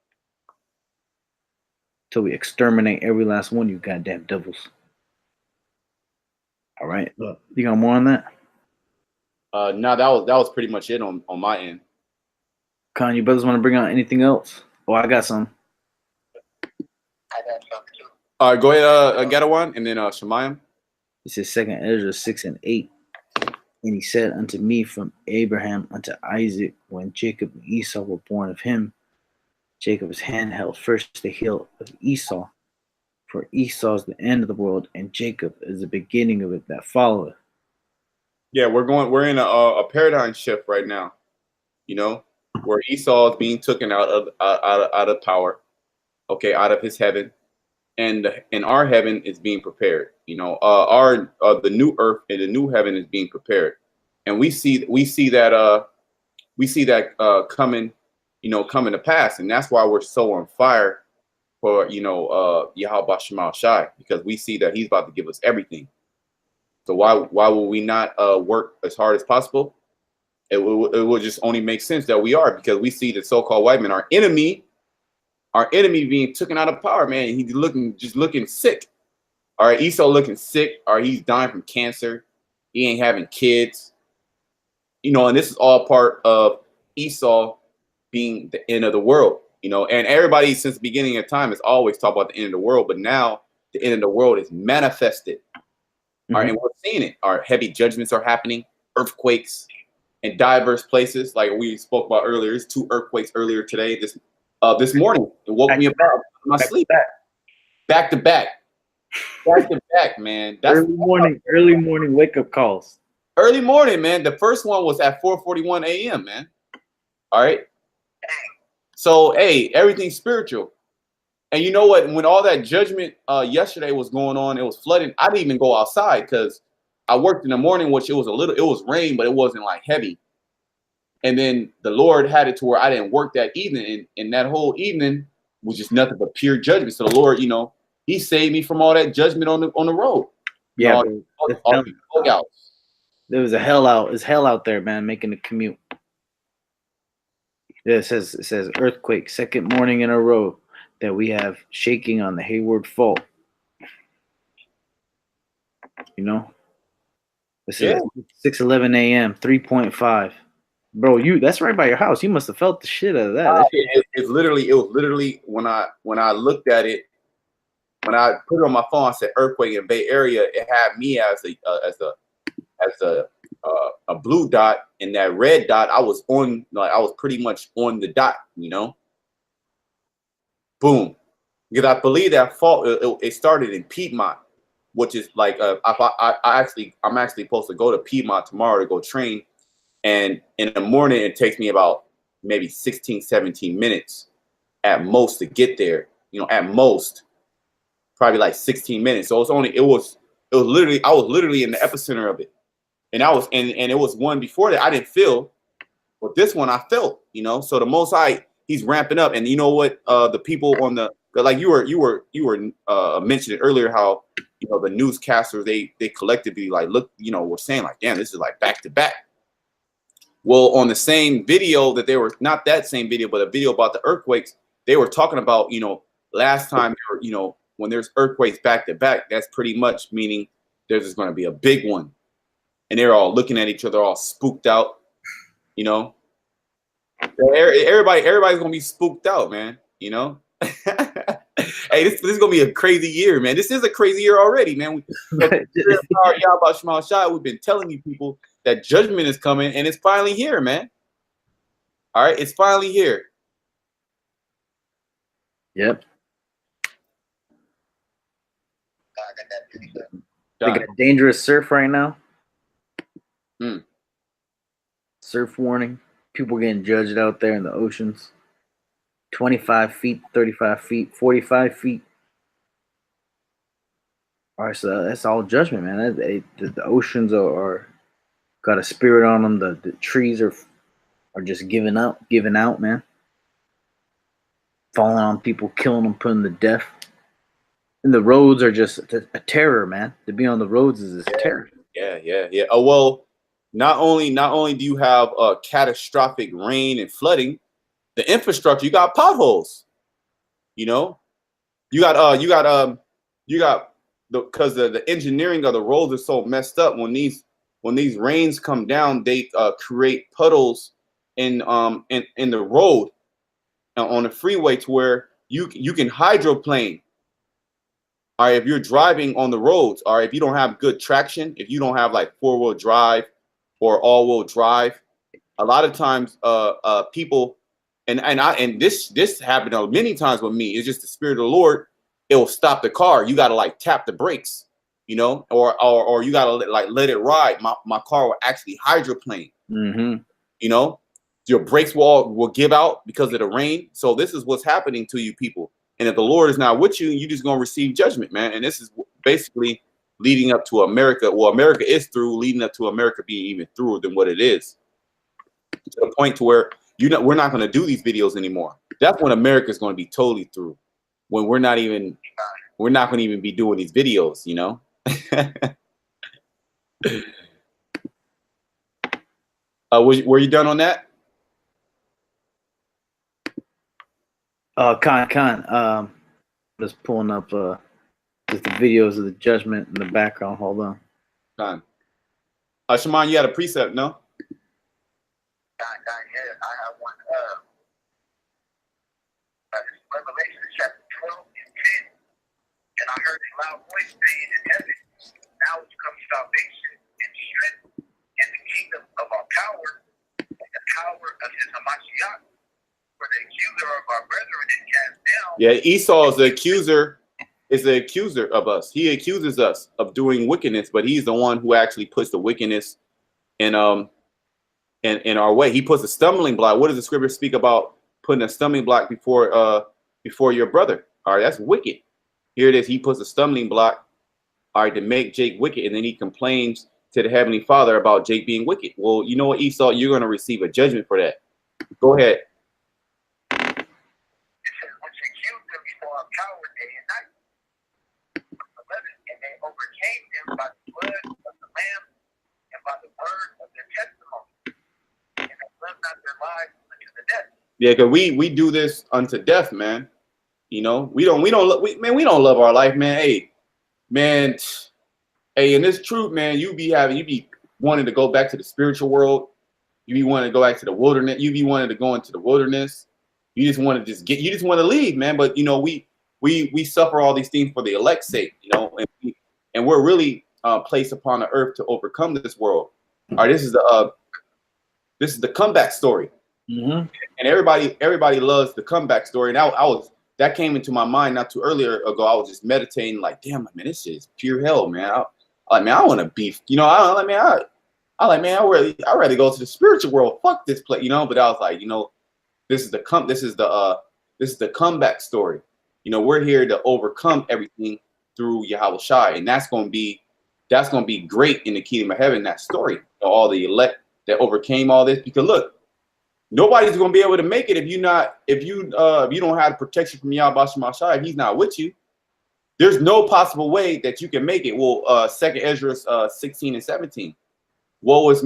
Till we exterminate every last one, you goddamn devils. All right. You got more on that? No, that was pretty much it on my end. Con, you brothers want to bring out anything else? Oh, I got some. I got some too. All right, go ahead, get one, and then Shemayim. This is 2nd Ezra 6 and 8. And he said unto me from Abraham unto Isaac, when Jacob and Esau were born of him, Jacob's hand held first the heel of Esau, for Esau is the end of the world, and Jacob is the beginning of it that followeth. Yeah, we're in a paradigm shift right now, you know, where Esau is being taken out of power, okay, out of his heaven, and our heaven is being prepared. You know, the new earth and the new heaven is being prepared, and we see that coming, you know, coming to pass, and that's why we're so on fire for, you know, Yahweh Shemal Shai, because we see that he's about to give us everything. So why will we not work as hard as possible? It will just only make sense that we are, because we see the so-called white man, our enemy being taken out of power, man. He's looking sick. All right, Esau looking sick. All right, he's dying from cancer. He ain't having kids. You know, and this is all part of Esau being the end of the world. You know, and everybody since the beginning of time has always talked about the end of the world, but now the end of the world is manifested. Mm-hmm. All right, and we're seeing it. Our heavy judgments are happening, earthquakes in diverse places, like we spoke about earlier. There's 2 earthquakes earlier today. This morning, it woke me up out of my sleep. Back to back, man. That's early morning wake up calls. Early morning, man. The first one was at 4:41 a.m., man. All right. So, hey, everything's spiritual. And you know what? When all that judgment yesterday was going on, it was flooding. I didn't even go outside because I worked in the morning, which it was rain, but it wasn't like heavy. And then the Lord had it to where I didn't work that evening. And that whole evening was just nothing but pure judgment. So the Lord, you know, he saved me from all that judgment on the road. Yeah. All the bug outs. There was a hell out. It's hell out there, man, making the commute. Yeah, it says earthquake, 2nd morning in a row that we have shaking on the Hayward Fault. You know? It says 6:11 a.m., 3.5. Bro, that's right by your house. You must have felt the shit out of that. It was literally when I looked at it, when I put it on my phone, I said earthquake in Bay Area. It had me as a blue dot, and that red dot I was on, like I was pretty much on the dot, you know. Boom, because I believe that fault it started in Piedmont, which is like I'm actually supposed to go to Piedmont tomorrow to go train, and in the morning it takes me about maybe 16, 17 minutes at most to get there. You know, at most, probably like 16 minutes. So it was literally, I was literally in the epicenter of it. And it was one before that I didn't feel, but this one I felt, you know. So the Most High, he's ramping up. And you know what, the people on the, like you were mentioning earlier, how, you know, the newscasters, they collectively like, look, you know, were saying like, damn, this is like back to back. Well, on the same video that they were, not that same video, but a video about the earthquakes, they were talking about, you know, last time, you know, when there's earthquakes back to back, that's pretty much meaning there's just going to be a big one. And they're all looking at each other, all spooked out, you know. Everybody's going to be spooked out, man, you know. Hey, this is gonna be a crazy year, man. This is a crazy year already, man. We've been telling you people that judgment is coming, and it's finally here, man. All right, it's finally here. Yep. They got dangerous surf right now. Surf warning. People getting judged out there in the oceans. 25 feet, 35 feet, 45 feet. All right, so that's all judgment, man. The oceans are got a spirit on them. The trees are just giving out, man. Falling on people, killing them, putting them to death. And the roads are just a terror, man. To be on the roads is terror. Yeah. Oh, well, not only do you have catastrophic rain and flooding, the infrastructure, you got potholes. You know, you got because the engineering of the roads are so messed up. When these rains come down, they create puddles in the road on the freeway to where you can hydroplane. All right, if you're driving on the roads, all right, if you don't have good traction, if you don't have like 4-wheel drive or all-wheel drive, a lot of times people. And this happened many times with me. It's just the Spirit of the Lord. It will stop the car. You got to like tap the brakes, you know, or you got to like let it ride. My car will actually hydroplane. You know, your brakes will give out because of the rain. So this is what's happening to you people. And if the Lord is not with you, you're just gonna receive judgment, man. And this is basically leading up to America. Well, America is through, leading up to America being even through than what it is, to the point to where we're not going to do these videos anymore. That's when America is going to be totally through. When we're not going to even be doing these videos, you know. Were you done on that? Khan. Just pulling up just the videos of the judgment in the background. Hold on. Khan. Shaman, you had a precept, no? I have one. Revelation chapter 12 and 10. And I heard a loud voice saying in heaven, now is come salvation and strength and the kingdom of our power and the power of his Hamashiach. For the accuser of our brethren is cast down. Yeah, Esau is the accuser of us. He accuses us of doing wickedness, but he's the one who actually puts the wickedness in our way. He puts a stumbling block. What does the scripture speak about? Putting a stumbling block before your brother. All right, that's wicked. Here it is. He puts a stumbling block, all right, to make Jake wicked, and then he complains to the Heavenly Father about Jake being wicked. Well, you know what, Esau, you're going to receive a judgment for that. Go ahead. It says, which accused him before our power day and night. 11, and they overcame him by the blood of the Lamb and by the word of their testimony. And they lived not their lives unto the death. Yeah, because we do this unto death, man. You know, we don't love our life, man. Hey, man, and it's true, man. You be wanting to go back to the spiritual world. You be wanting to go back to the wilderness. You be wanting to go into the wilderness. You just want to leave, man. But you know, we suffer all these things for the elect's sake, you know, and we're really placed upon the earth to overcome this world. All right, this is the comeback story. And everybody loves the comeback story. And that came into my mind not too earlier ago. I was just meditating, like, damn, man, this shit is pure hell, man. I want to beef, you know. I'd rather go to the spiritual world. Fuck this place, you know. But I was like, you know, This is the comeback story. You know, we're here to overcome everything through Yahweh Shai, and that's gonna be great in the kingdom of heaven. That story, you know, all the elect that overcame all this. Because look, nobody's gonna be able to make it if you don't have protection from Yahweh Shai. If he's not with you, there's no possible way that you can make it. Well, Second Ezra 16 and 17. Woe is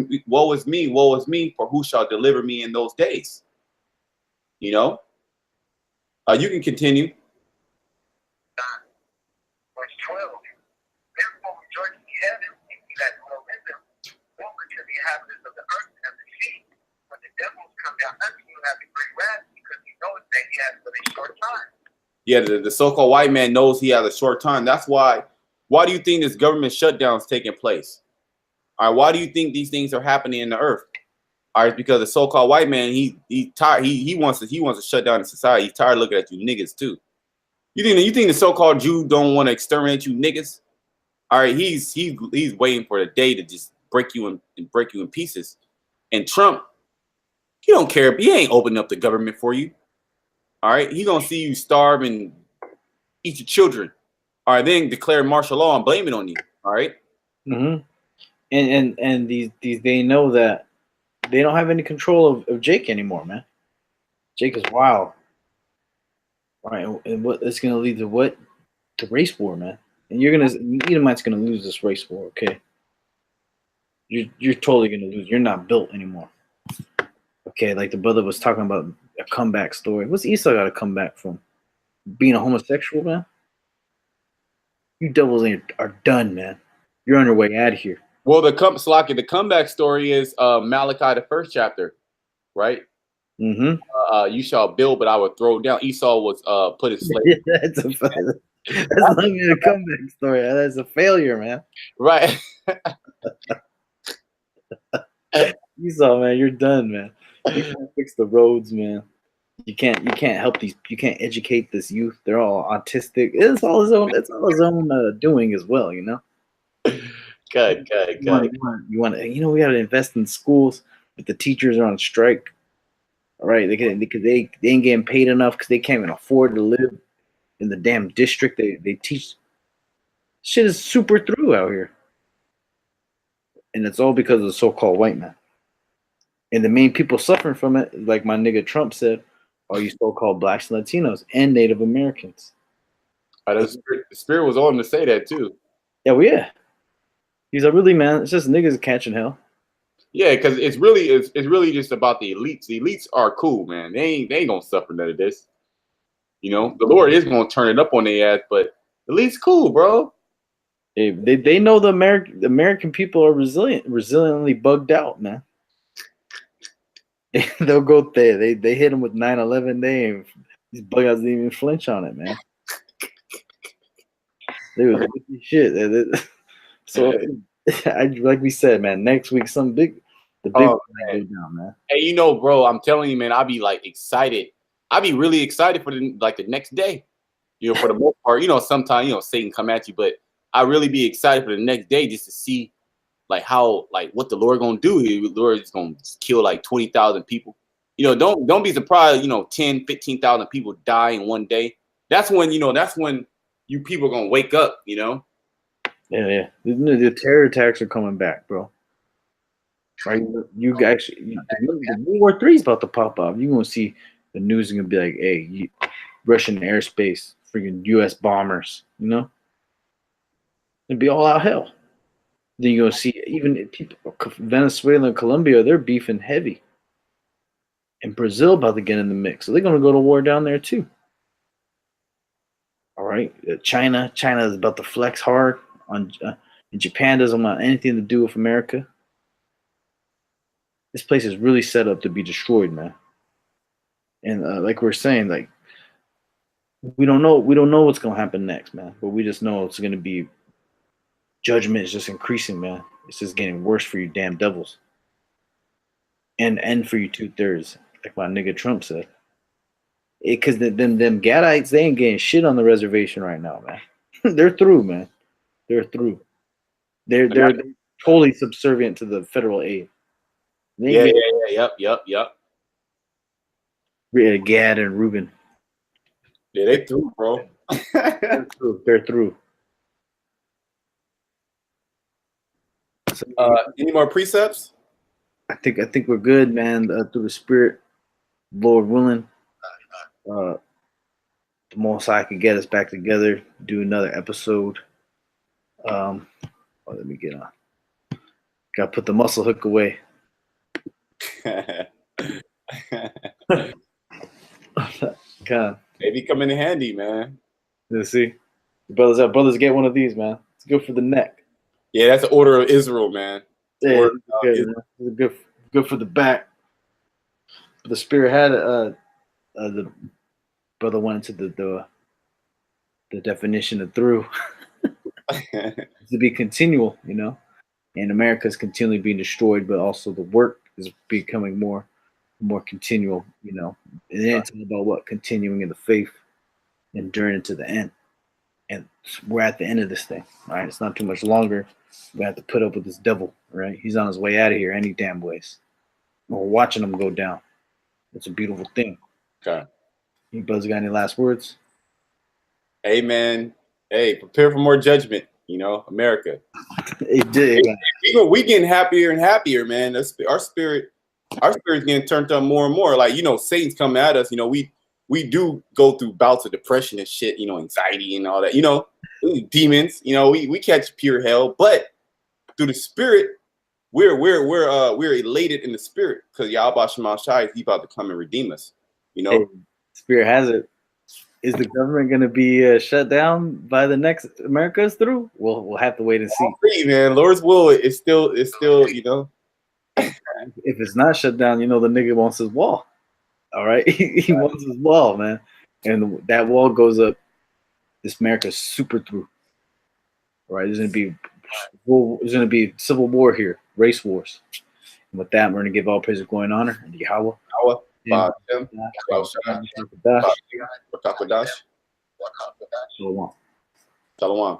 me, for who shall deliver me in those days? You know, you can continue. Verse 12. Therefore rejoice in heaven, and ye that dwell in them, woe unto the inhabitants of the earth and the sea. When the devils come down unto you having great wrath, because he knows that he has but a short time. Yeah, the so-called white man knows he has a short time. That's why. Why do you think this government shutdown is taking place? All right, why do you think these things are happening in the earth? All right, because the so-called white man, he tired. He wants to shut down the society. He's tired of looking at you niggas too. You think the so-called Jew don't want to exterminate you niggas? All right, he's waiting for the day to just break you in pieces. And Trump, he don't care. He ain't opening up the government for you. All right, he gonna see you starve and eat your children. All right, then declare martial law and blame it on you. All right. Mm-hmm. And these they know that they don't have any control of Jake anymore, man. Jake is wild. All right, and what it's gonna lead to what? To race war, man. And Edomite's gonna lose this race war, okay? You're totally gonna lose. You're not built anymore. Okay, like the brother was talking about a comeback story. What's Esau got to come back from? Being a homosexual, man? You devils are done, man. You're on your way out of here. Well, the comeback story is Malachi, the first chapter, right? Mm-hmm. You shall build, but I will throw down. Esau was put in slavery. That's not even a comeback story. That's a failure, man. Right. Esau, man, you're done, man. You can't fix the roads, man. You can't help these. You can't educate this youth. They're all autistic. It's all his own. It's all his own doing as well. You know. Good. You want to. You know, we got to invest in schools, but the teachers are on strike. All right, because they ain't getting paid enough because they can't even afford to live in the damn district they teach. Shit is super through out here, and it's all because of the so-called white man. And the main people suffering from it, like my nigga Trump said, are you so-called blacks and Latinos and Native Americans. The spirit was on to say that too. Yeah, well, yeah. He's like, really, man, it's just niggas catching hell. Yeah, because it's really just about the elites. The elites are cool, man. They ain't gonna suffer none of this. You know, the Lord is gonna turn it up on their ass, but the elites cool, bro. They know the American people are resiliently bugged out, man. They'll go there. They hit them with 9/11. These bug outs didn't even flinch on it, man. They was shit. So, like we said, man, next week the big go down, man. Hey, you know, bro, I'm telling you, man, I'll be like excited. I'll be really excited for the next day. You know, for the most part, you know, sometimes, you know, Satan come at you, but I really be excited for the next day just to see like how, like what the Lord gonna do. The Lord is gonna kill like 20,000 people. You know, don't be surprised, you know, 10, 15,000 people die in one day. That's when you people are gonna wake up, you know. Yeah. The terror attacks are coming back, bro. Right? You guys, the World War III is about to pop up. You're gonna see the news is gonna be like, hey, Russian airspace, freaking U.S. bombers, you know? It'd be all out hell. Then you're gonna see even people, Venezuela and Colombia, they're beefing heavy. And Brazil about to get in the mix, so they're gonna go to war down there too. All right, China is about to flex hard on. And Japan doesn't want anything to do with America. This place is really set up to be destroyed, man. And like we're saying, like we don't know what's gonna happen next, man. But we just know it's gonna be judgment is just increasing, man. It's just getting worse for you, damn devils. And for you 2/3, like my nigga Trump said. Because them Gadites, they ain't getting shit on the reservation right now, man. They're through, man. They're through. They're totally subservient to the federal aid. Yep. Gad and Reuben. Yeah, they through, bro. They're through. So, Any more precepts? I think we're good, man. Through the Spirit, Lord willing, the Most High can get us back together, do another episode. Let me get on. Got to put the muscle hook away. God. Maybe come in handy, man. Let's see. Brothers get one of these, man. It's good for the neck. Yeah, that's the Order of Israel, man. Yeah, good for the back. The Spirit had the brother went into the definition of through to be continual, you know. And America is continually being destroyed, but also the work is becoming more continual, you know. And then it's all about what continuing in the faith, enduring into the end. And we're at the end of this thing, all right? It's not too much longer. We have to put up with this devil, right? He's on his way out of here any damn ways. We're watching him go down. It's a beautiful thing. Okay. You brothers got any last words? Hey, man. Hey, prepare for more judgment. You know, America. It did. We getting happier and happier, man. Our spirit's getting turned up more and more. Like, you know, Satan's coming at us. You know, we do go through bouts of depression and shit. You know, anxiety and all that. You know, demons. You know, we catch pure hell, but through the Spirit, we're elated in the Spirit because Yahweh Shema Shai, He's about to come and redeem us. You know, hey, Spirit has it. Is the government going to be shut down by the next America Is Thru? We'll have to wait and see. See, man, Lord's will is still, you know. If it's not shut down, you know, the nigga wants his wall. All right, he wants his wall, man, and that wall goes up. This America's super through. All right, there's gonna be civil war here, race wars. And with that, we're gonna give all praise and glory and honor and Yahweh. Shalom. Shalom. Shalom.